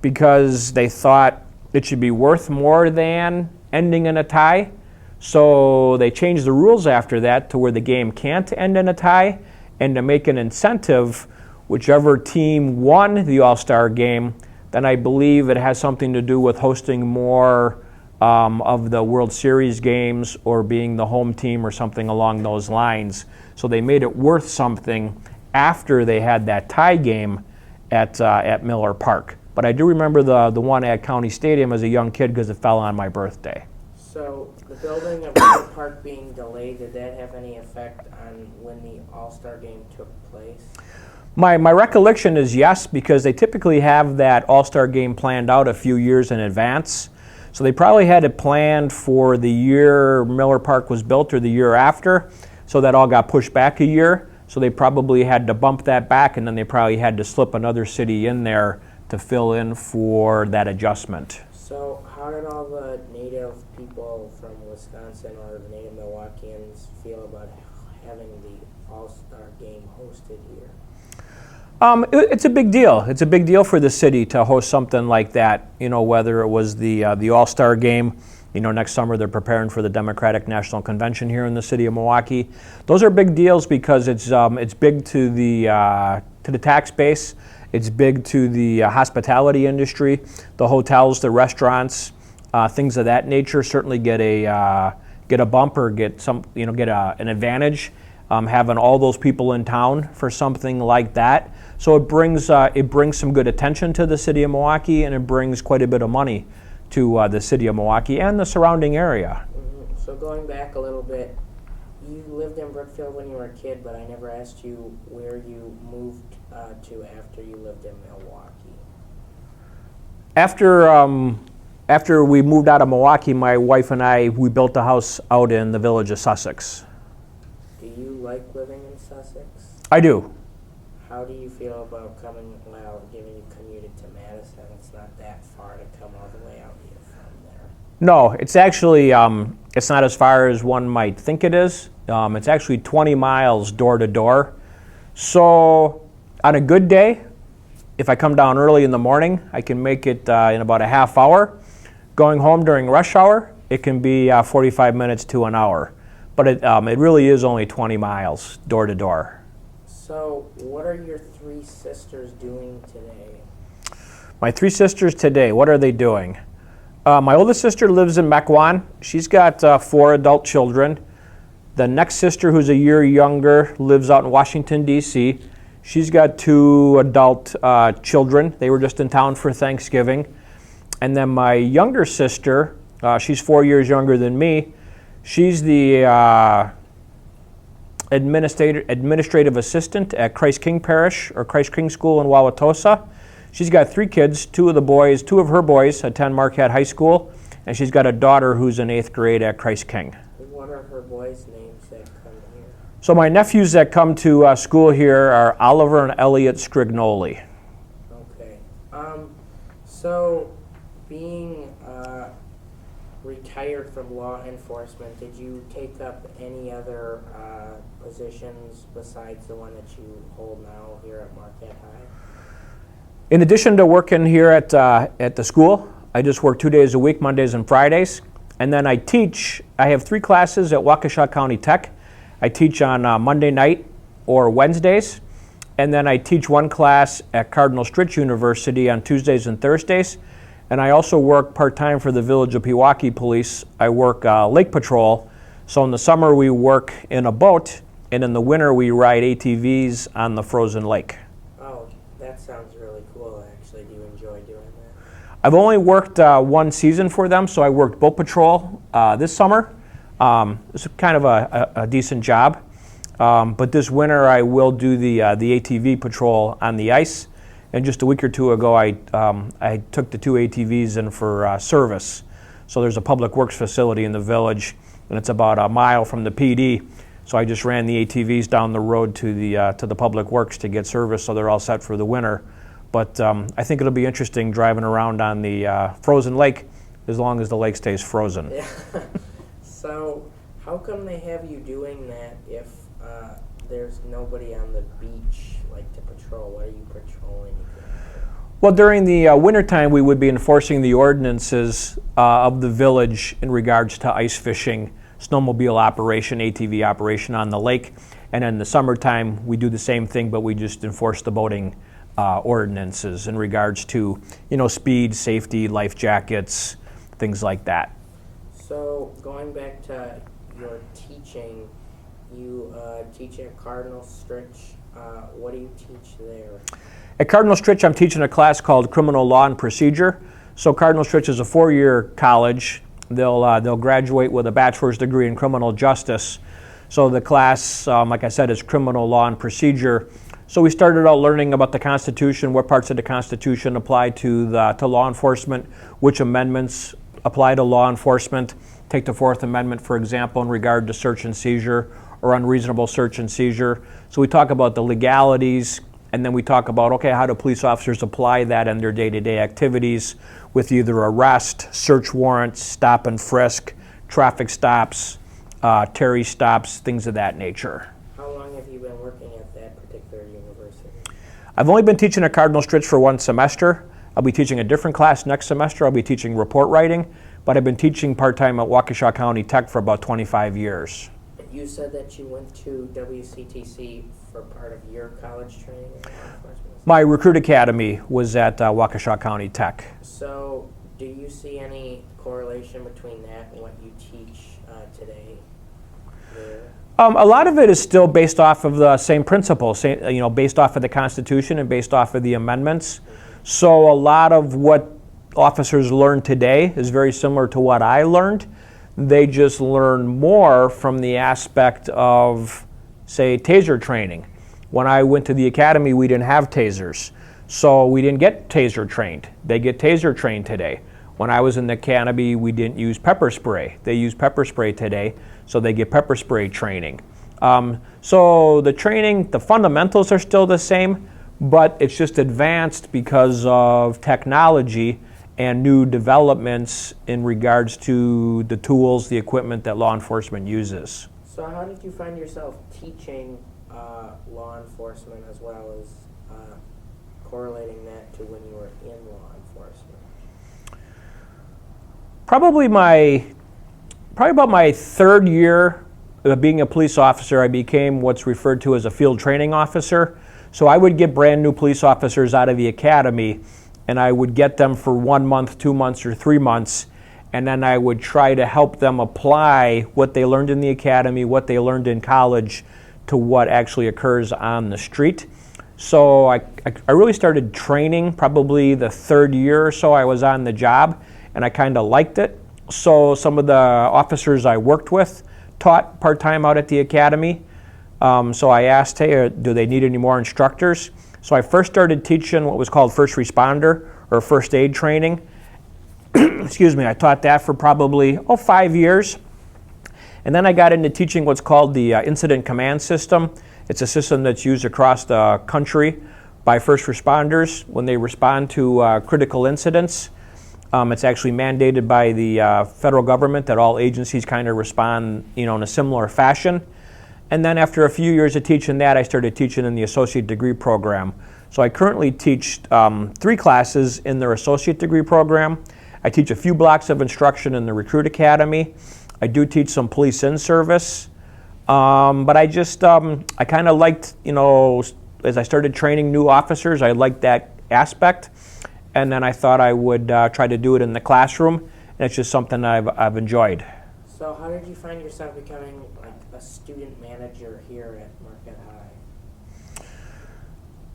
because they thought it should be worth more than ending in a tie. So they changed the rules after that to where the game can't end in a tie. And to make an incentive, whichever team won the All-Star game, then I believe it has something to do with hosting more of the World Series games or being the home team or something along those lines. So they made it worth something after they had that tie game at Miller Park. But I do remember the one at County Stadium as a young kid because it fell on my birthday. So the building of Miller Park being delayed, did that have any effect on when the All-Star game took place? My recollection is yes, because they typically have that All-Star game planned out a few years in advance. So they probably had it planned for the year Miller Park was built or the year after, so that all got pushed back a year. So they probably had to bump that back, and then they probably had to slip another city in there to fill in for that adjustment. So how did all the native people from Wisconsin or the native Milwaukeeans feel about having the All-Star game hosted here? It's a big deal. It's a big deal for the city to host something like that. You know, whether it was the All-Star game. You know, next summer they're preparing for the Democratic National Convention here in the city of Milwaukee. Those are big deals because it's big to the tax base. It's big to the hospitality industry, the hotels, the restaurants, things of that nature. Certainly get a bump or get an advantage having all those people in town for something like that. So it brings some good attention to the city of Milwaukee, and it brings quite a bit of money to the city of Milwaukee and the surrounding area. Mm-hmm. So going back a little bit, you lived in Brookfield when you were a kid, but I never asked you where you moved to after you lived in Milwaukee. After we moved out of Milwaukee, my wife and I, we built a house out in the village of Sussex. Do you like living in Sussex? I do. How do you feel about given you commuted to Madison, it's not that far to come all the way out here from there? No, it's actually, it's not as far as one might think it is. It's actually 20 miles door to door. So on a good day, if I come down early in the morning, I can make it in about a half hour. Going home during rush hour, it can be 45 minutes to an hour. But it really is only 20 miles door to door. So what are your three sisters doing today? My three sisters today, what are they doing? My oldest sister lives in Mequon. She's got 4 adult children. The next sister, who's a year younger, lives out in Washington, D.C. She's got 2 adult children. They were just in town for Thanksgiving. And then my younger sister, she's 4 years younger than me. She's the administrative assistant at Christ King Parish or Christ King School in Wauwatosa. She's got 3 kids. 2 of her boys attend Marquette High School, and she's got a daughter who's in 8th grade at Christ King. What are her boys' names that come here? So my nephews that come to school here are Oliver and Elliot Scrignoli. Okay. So being retired from law enforcement, did you take up any other positions besides the one that you hold now here at Marquette High? In addition to working here at the school, I just work 2 days a week, Mondays and Fridays. And then I teach. I have 3 classes at Waukesha County Tech. I teach on Monday night or Wednesdays. And then I teach 1 class at Cardinal Stritch University on Tuesdays and Thursdays. And I also work part-time for the Village of Pewaukee Police. I work lake patrol. So in the summer we work in a boat, and in the winter we ride ATVs on the frozen lake. Oh, that sounds really cool, actually. Do you enjoy doing that? I've only worked 1 season for them, so I worked boat patrol this summer. It's kind of a decent job. But this winter I will do the ATV patrol on the ice. And just a week or 2 ago, I took the 2 ATVs in for service. So there's a public works facility in the village, and it's about a mile from the PD. So I just ran the ATVs down the road to the public works to get service, so they're all set for the winter. But I think it'll be interesting driving around on the frozen lake, as long as the lake stays frozen. Yeah. So how come they have you doing that if there's nobody on the beach like to patrol? What are you patrolling? Well, during the wintertime, we would be enforcing the ordinances of the village in regards to ice fishing, snowmobile operation, ATV operation on the lake. And in the summertime, we do the same thing, but we just enforce the boating ordinances in regards to, speed, safety, life jackets, things like that. So going back to your teaching, you teach at Cardinal Stritch. What do you teach there? At Cardinal Stritch, I'm teaching a class called Criminal Law and Procedure. So Cardinal Stritch is a 4-year college. They'll graduate with a bachelor's degree in criminal justice. So the class, like I said, is Criminal Law and Procedure. So we started out learning about the Constitution, what parts of the Constitution apply to law enforcement, which amendments apply to law enforcement. Take the 4th Amendment, for example, in regard to search and seizure or unreasonable search and seizure. So we talk about the legalities, and then we talk about, okay, how do police officers apply that in their day-to-day activities with either arrest, search warrants, stop and frisk, traffic stops, Terry stops, things of that nature. How long have you been working at that particular university? I've only been teaching at Cardinal Stritch for 1 semester. I'll be teaching a different class next semester. I'll be teaching report writing, but I've been teaching part-time at Waukesha County Tech for about 25 years. You said that you went to WCTC for part of your college training in law enforcement? My recruit academy was at Waukesha County Tech. So do you see any correlation between that and what you teach today there? A lot of it is still based off of the same principles, based off of the Constitution and based off of the amendments. So a lot of what officers learn today is very similar to what I learned. They just learn more from the aspect of, say, taser training. When I went to the academy, we didn't have tasers, so we didn't get taser trained. They get taser trained today. When I was in the academy, we didn't use pepper spray. They use pepper spray today, so they get pepper spray training. So the training, the fundamentals are still the same, but it's just advanced because of technology and new developments in regards to the tools, the equipment that law enforcement uses. So how did you find yourself teaching law enforcement as well as correlating that to when you were in law enforcement? Probably about my third year of being a police officer, I became what's referred to as a field training officer. So I would get brand new police officers out of the academy, and I would get them for 1 month, 2 months, or 3 months, and then I would try to help them apply what they learned in the academy, what they learned in college, to what actually occurs on the street. So I really started training probably the third year or so I was on the job, and I kind of liked it. So some of the officers I worked with taught part-time out at the academy. So I asked, hey, do they need any more instructors? So I first started teaching what was called first responder or first aid training. Excuse me, I taught that for probably 5 years. And then I got into teaching what's called the incident command system. It's a system that's used across the country by first responders when they respond to critical incidents. It's actually mandated by the federal government that all agencies kind of respond, in a similar fashion. And then after a few years of teaching that, I started teaching in the associate degree program. So I currently teach 3 classes in their associate degree program. I teach a few blocks of instruction in the recruit academy. I do teach some police in service. But I just, I kind of liked, as I started training new officers, I liked that aspect. And then I thought I would try to do it in the classroom, and it's just something I've enjoyed. So how did you find yourself becoming like a student manager here at Marquette High?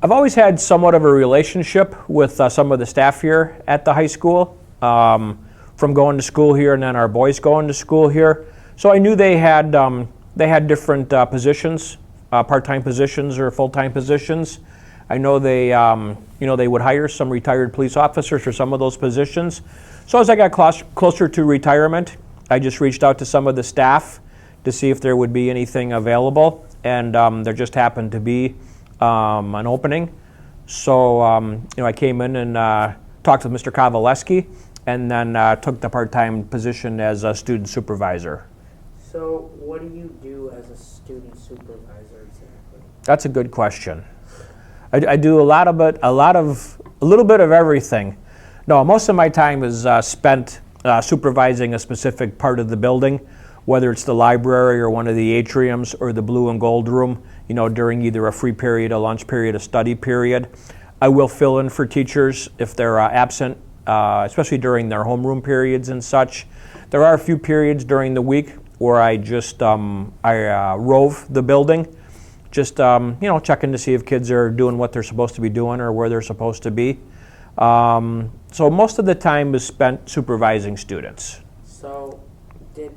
I've always had somewhat of a relationship with some of the staff here at the high school, from going to school here and then our boys going to school here. So I knew they had different positions, part-time positions or full-time positions. I know they, they would hire some retired police officers for some of those positions. So as I got closer to retirement, I just reached out to some of the staff to see if there would be anything available, and there just happened to be an opening. So I came in and talked with Mr. Kowaleski, and then took the part-time position as a student supervisor. So what do you do as a student supervisor exactly? That's a good question. I do a little bit of everything. No, most of my time is spent supervising a specific part of the building, whether it's the library or one of the atriums or the blue and gold room, during either a free period, a lunch period, a study period. I will fill in for teachers if they're absent, especially during their homeroom periods and such. There are a few periods during the week where I just rove the building, just checking to see if kids are doing what they're supposed to be doing or where they're supposed to be. So most of the time is spent supervising students. So did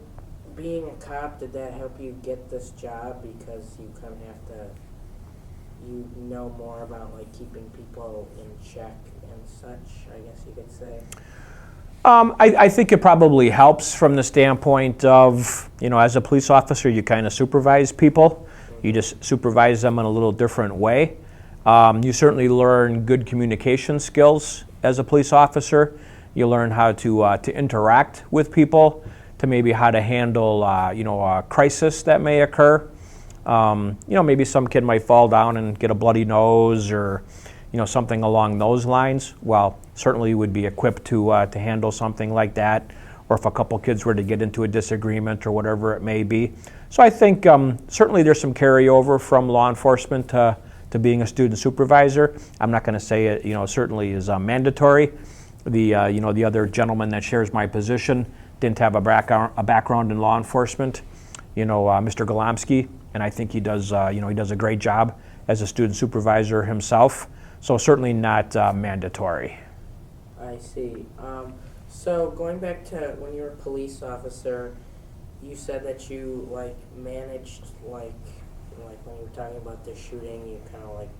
being a cop, did that help you get this job because you kind of have to, know more about like keeping people in check and such, I guess you could say? I think it probably helps from the standpoint of, as a police officer, you kind of supervise people. You just supervise them in a little different way. You certainly learn good communication skills as a police officer. You learn how to interact with people, to maybe how to handle, a crisis that may occur. Maybe some kid might fall down and get a bloody nose or, something along those lines. Well, certainly you would be equipped to handle something like that, or if a couple kids were to get into a disagreement or whatever it may be. So I think certainly there's some carryover from law enforcement to being a student supervisor. I'm not going to say it, certainly is mandatory. The other gentleman that shares my position didn't have a background in law enforcement, Mr. Golomsky, and I think he does a great job as a student supervisor himself. So certainly not mandatory. I I see. So going back to when you were a police officer, you said that you like managed like when you were talking about the shooting, you kind of like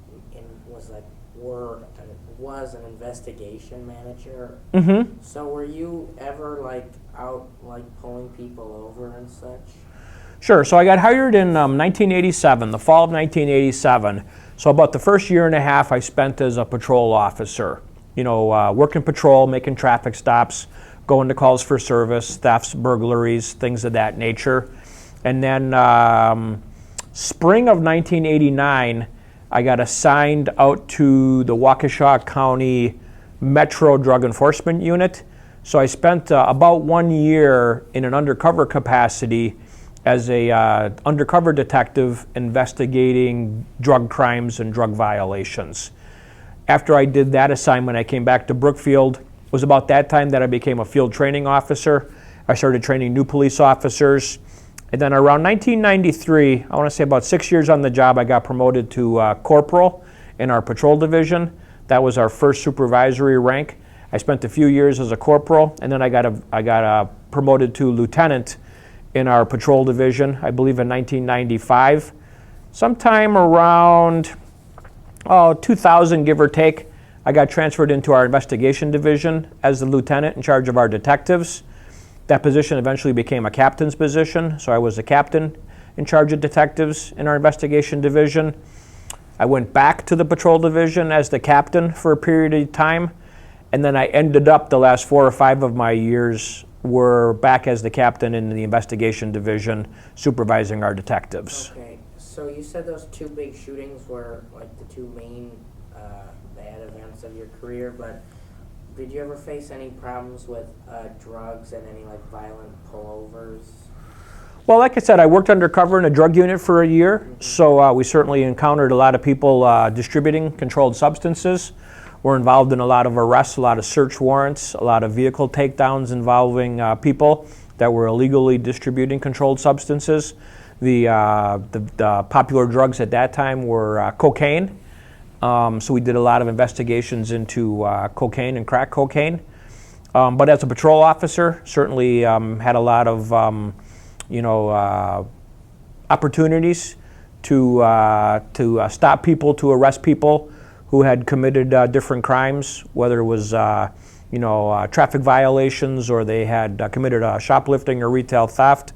was an investigation manager. Mm-hmm. So were you ever like out like pulling people over and such? Sure. So I got hired in 1987, the fall of 1987. So about the first year and a half I spent as a patrol officer. Working patrol, making traffic stops, going to calls for service, thefts, burglaries, things of that nature. And then spring of 1989, I got assigned out to the Waukesha County Metro Drug Enforcement Unit. So I spent about 1 year in an undercover capacity as a undercover detective investigating drug crimes and drug violations. After I did that assignment, I came back to Brookfield. It was about that time that I became a field training officer. I started training new police officers. And then around 1993, I want to say about 6 years on the job, I got promoted to corporal in our patrol division. That was our first supervisory rank. I spent a few years as a corporal, and then I got promoted to lieutenant in our patrol division, I believe in 1995. Sometime around 2000, give or take, I got transferred into our investigation division as the lieutenant in charge of our detectives. That position eventually became a captain's position, so I was the captain in charge of detectives in our investigation division. I went back to the patrol division as the captain for a period of time, and then I ended up the last 4 or 5 of my years were back as the captain in the investigation division, supervising our detectives. Okay, so you said those 2 big shootings were like the 2 main bad events of your career, but did you ever face any problems with drugs and any like violent pullovers? Well, like I said, I worked undercover in a drug unit for a year, so we certainly encountered a lot of people distributing controlled substances. We're involved in a lot of arrests, a lot of search warrants, a lot of vehicle takedowns involving people that were illegally distributing controlled substances. The popular drugs at that time were cocaine. So we did a lot of investigations into cocaine and crack cocaine. But as a patrol officer, certainly had a lot of opportunities to stop people, to arrest people who had committed different crimes, whether it was traffic violations, or they had committed a shoplifting or retail theft,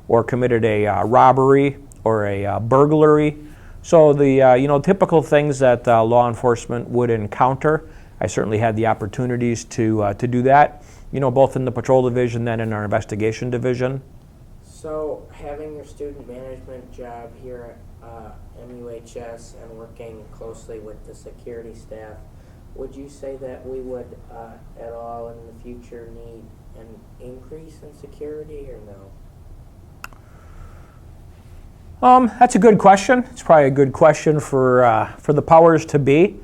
or committed a robbery or a burglary. So the typical things that law enforcement would encounter, I certainly had the opportunities to do that, both in the patrol division and in our investigation division. So having your student management job here at MUHS and working closely with the security staff, would you say that we would at all in the future need an increase in security or no? That's a good question. It's probably a good question for the powers to be.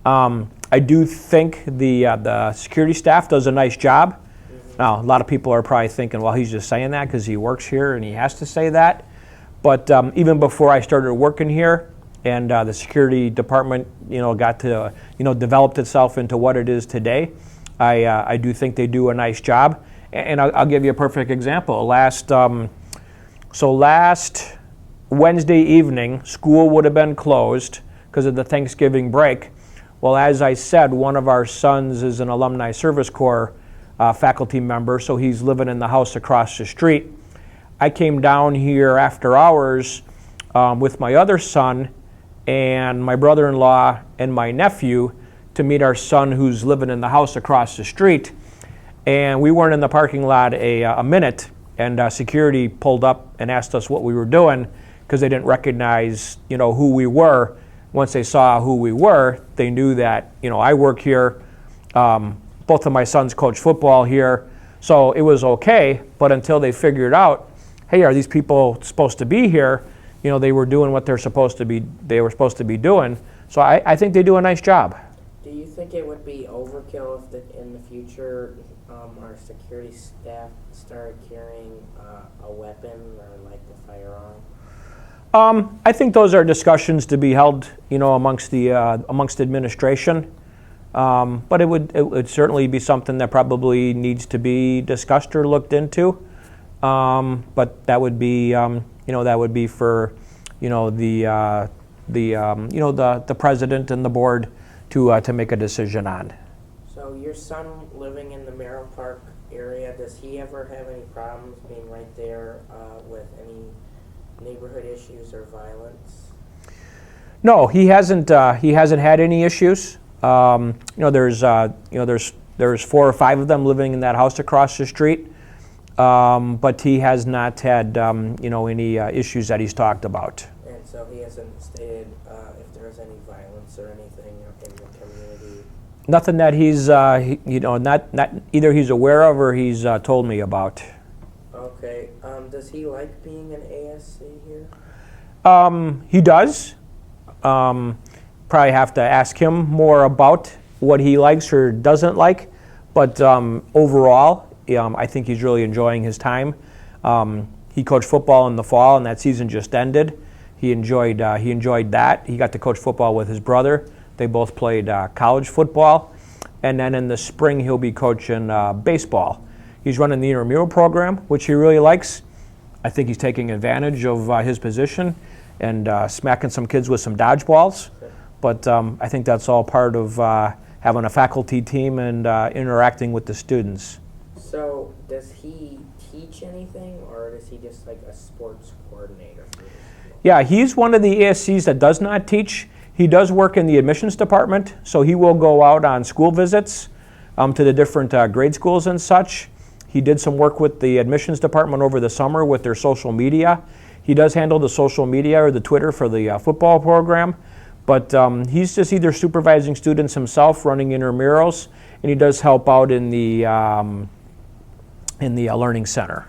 I do think the security staff does a nice job. Now, a lot of people are probably thinking, well, he's just saying that because he works here and he has to say that. But even before I started working here and the security department, got to, developed itself into what it is today, I do think they do a nice job. And I'll give you a perfect example. Last Wednesday evening, school would have been closed because of the Thanksgiving break. Well, as I said, one of our sons is an alumni service corps faculty member, so he's living in the house across the street. I came down here after hours with my other son and my brother-in-law and my nephew to meet our son who's living in the house across the street. And we weren't in the parking lot a minute, and security pulled up and asked us what we were doing because they didn't recognize, who we were. Once they saw who we were, they knew that, I work here. Both of my sons coach football here, so it was okay. But until they figured out, hey, are these people supposed to be here? They were doing what they were supposed to be doing. So I think they do a nice job. Do you think it would be overkill if in the future our security staff started carrying a weapon or like a firearm? I think those are discussions to be held, amongst administration. But it would certainly be something that probably needs to be discussed or looked into. But that would be, that would be for, the president and the board to make a decision on. So your son living in the Merrill Park area, does he ever have any problems being right there with any neighborhood issues or violence? No, he hasn't. He hasn't had any issues. There's 4 or 5 of them living in that house across the street, but he has not had any issues that he's talked about. And so he hasn't stated if there's any violence or anything in the community. Nothing that he's not either he's aware of or he's told me about. Okay. Does he like being an ASC here? He does. Probably have to ask him more about what he likes or doesn't like, but overall, I think he's really enjoying his time. He coached football in the fall, and that season just ended. He enjoyed that. He got to coach football with his brother. They both played college football, and then in the spring he'll be coaching baseball. He's running the intramural program, which he really likes. I think he's taking advantage of his position and smacking some kids with some dodgeballs. But I think that's all part of having a faculty team and interacting with the students. So does he teach anything, or is he just like a sports coordinator? Yeah, he's one of the ASCs that does not teach. He does work in the admissions department, so he will go out on school visits to the different grade schools and such. He did some work with the admissions department over the summer with their social media. He does handle the social media or the Twitter for the football program, but he's just either supervising students himself, running intramurals, and he does help out in the learning center.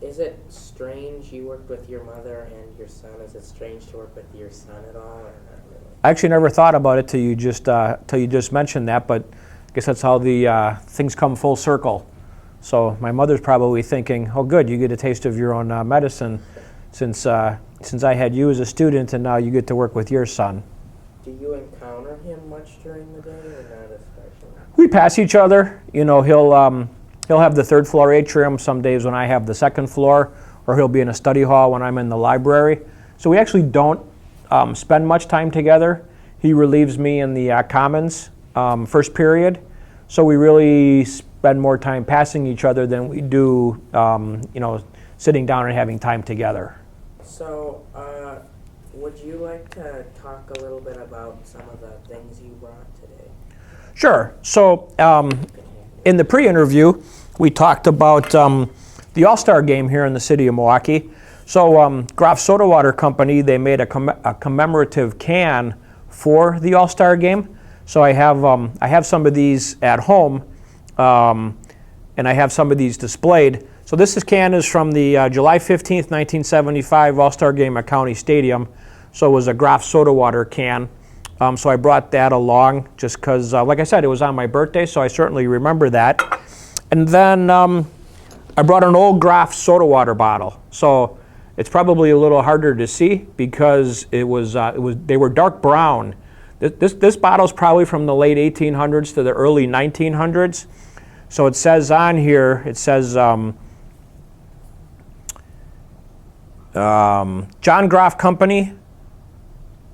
Is it strange you worked with your mother and your son? Is it strange to work with your son at all, or not really? I actually never thought about it till you just mentioned that, but I guess that's how the things come full circle. So my mother's probably thinking, "Oh, good, you get a taste of your own medicine, since I had you as a student, and now you get to work with your son." Do you encounter him much during the day, or not especially? We pass each other. He'll have the 3rd floor atrium some days when I have the 2nd floor, or he'll be in a study hall when I'm in the library. So we actually don't spend much time together. He relieves me in the commons first period, so we really spend more time passing each other than we do, sitting down and having time together. So, would you like to talk a little bit about some of the things you brought today? Sure. So, in the pre-interview, we talked about the All-Star game here in the city of Milwaukee. So, Graf Soda Water Company, they made a commemorative can for the All-Star game. So I have some of these at home, and I have some of these displayed. So this can is from the July 15th, 1975 All-Star Game at County Stadium. So it was a Graf soda water can. So I brought that along just because, like I said, it was on my birthday, so I certainly remember that. And then I brought an old Graf soda water bottle. So it's probably a little harder to see because they were dark brown. This bottle is probably from the late 1800s to the early 1900s. So it says on here, it says John Graf Company,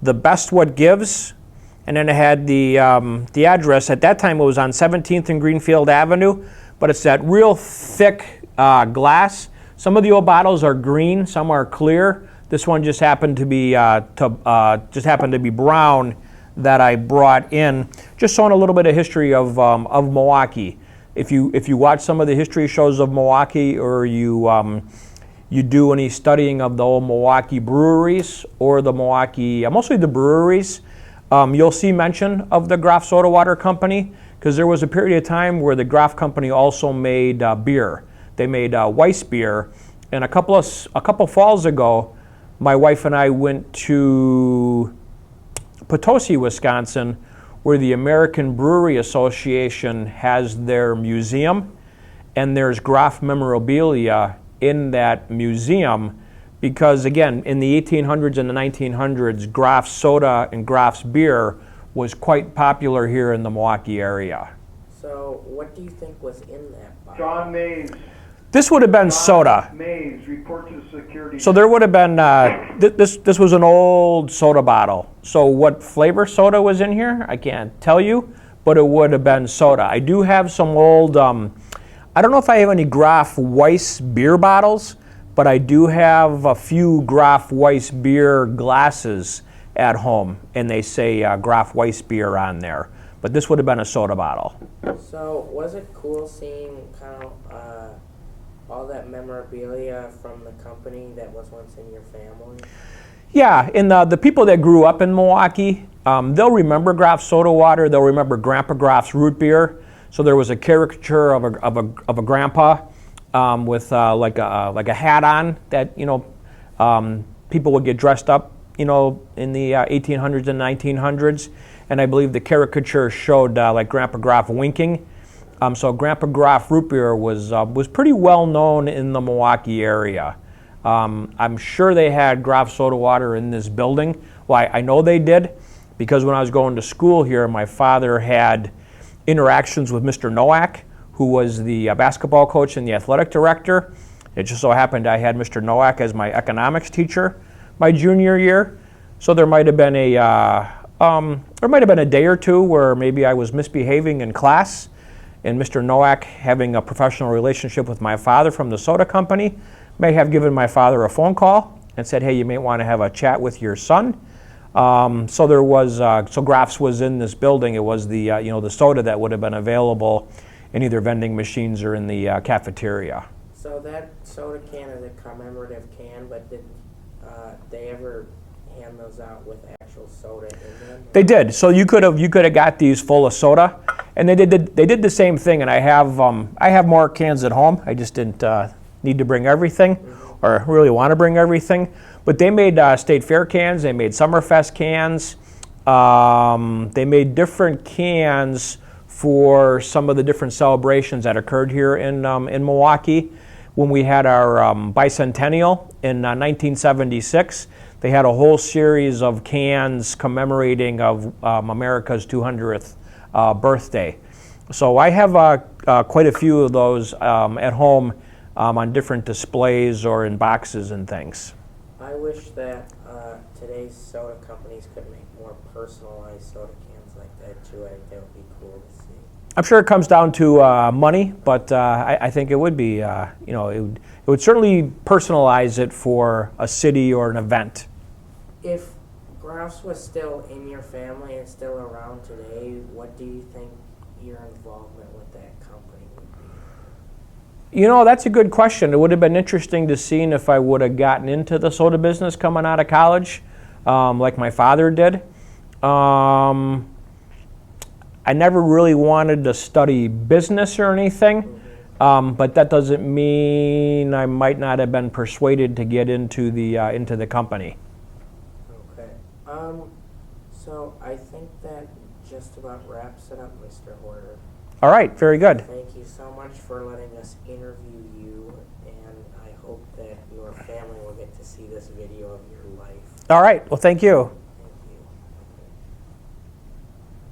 the best what gives, and then it had the address. At that time it was on 17th and Greenfield Avenue, but it's that real thick glass. Some of the old bottles are green, some are clear. This one just happened to be brown that I brought in, just showing a little bit of history of Milwaukee. If you watch some of the history shows of Milwaukee, or you do any studying of the old Milwaukee breweries or the Milwaukee, mostly the breweries, you'll see mention of the Graf Soda Water Company, because there was a period of time where the Graf Company also made beer. They made Weiss beer, and a couple falls ago, my wife and I went to Potosi, Wisconsin, where the American Brewery Association has their museum, and there's Graf memorabilia in that museum because, again, in the 1800s and the 1900s, Graf soda and Graf's beer was quite popular here in the Milwaukee area. So what do you think was in that bottle? John Mays. This would have been soda. Mays, report to the security. So there would have been, this was an old soda bottle. So what flavor soda was in here, I can't tell you, but it would have been soda. I do have some old, I don't know if I have any Graf Weiss beer bottles, but I do have a few Graf Weiss beer glasses at home, and they say Graf Weiss beer on there. But this would have been a soda bottle. So was it cool seeing kind of all that memorabilia from the company that was once in your family? Yeah, and the people that grew up in Milwaukee, they'll remember Graf soda water. They'll remember Grandpa Graf's root beer. So there was a caricature of a grandpa with like a hat on that people would get dressed up in the 1800s and 1900s, and I believe the caricature showed like Grandpa Graf winking. So Grandpa Graf root beer was pretty well known in the Milwaukee area. I'm sure they had Graf soda water in this building. Well, I know they did, because when I was going to school here, my father had interactions with Mr. Nowak, who was the basketball coach and the athletic director. It just so happened I had Mr. Nowak as my economics teacher my junior year. So there might have been a day or two where maybe I was misbehaving in class, and Mr. Nowak, having a professional relationship with my father from the soda company, may have given my father a phone call and said, hey, you may want to have a chat with your son. So there was, so Graf's was in this building. It was the, the soda that would have been available in either vending machines or in the cafeteria. So that soda can is a commemorative can, but did they ever hand those out with actual soda in them? They did. So you could have got these full of soda, and they did the same thing. And I have more cans at home. I just didn't need to bring everything, or really want to bring everything. But they made State Fair cans. They made Summerfest cans. They made different cans for some of the different celebrations that occurred here in Milwaukee. When we had our bicentennial in 1976, they had a whole series of cans commemorating of America's 200th birthday. So I have quite a few of those at home on different displays or in boxes and things. I wish that today's soda companies could make more personalized soda cans like that too. I think that would be cool to see. I'm sure it comes down to money, but I think it would be, it would certainly personalize it for a city or an event. If Graf's was still in your family and still around today, what do you think your involvement with that company would be? That's a good question. It would have been interesting to see if I would have gotten into the soda business coming out of college, like my father did. I never really wanted to study business or anything, but that doesn't mean I might not have been persuaded to get into the company. Okay. So I think that just about wraps it up, Mr. Horter. All right, very good. Thank you so much for letting us interview you, and I hope that your family will get to see this video of your life. All right, well, thank you.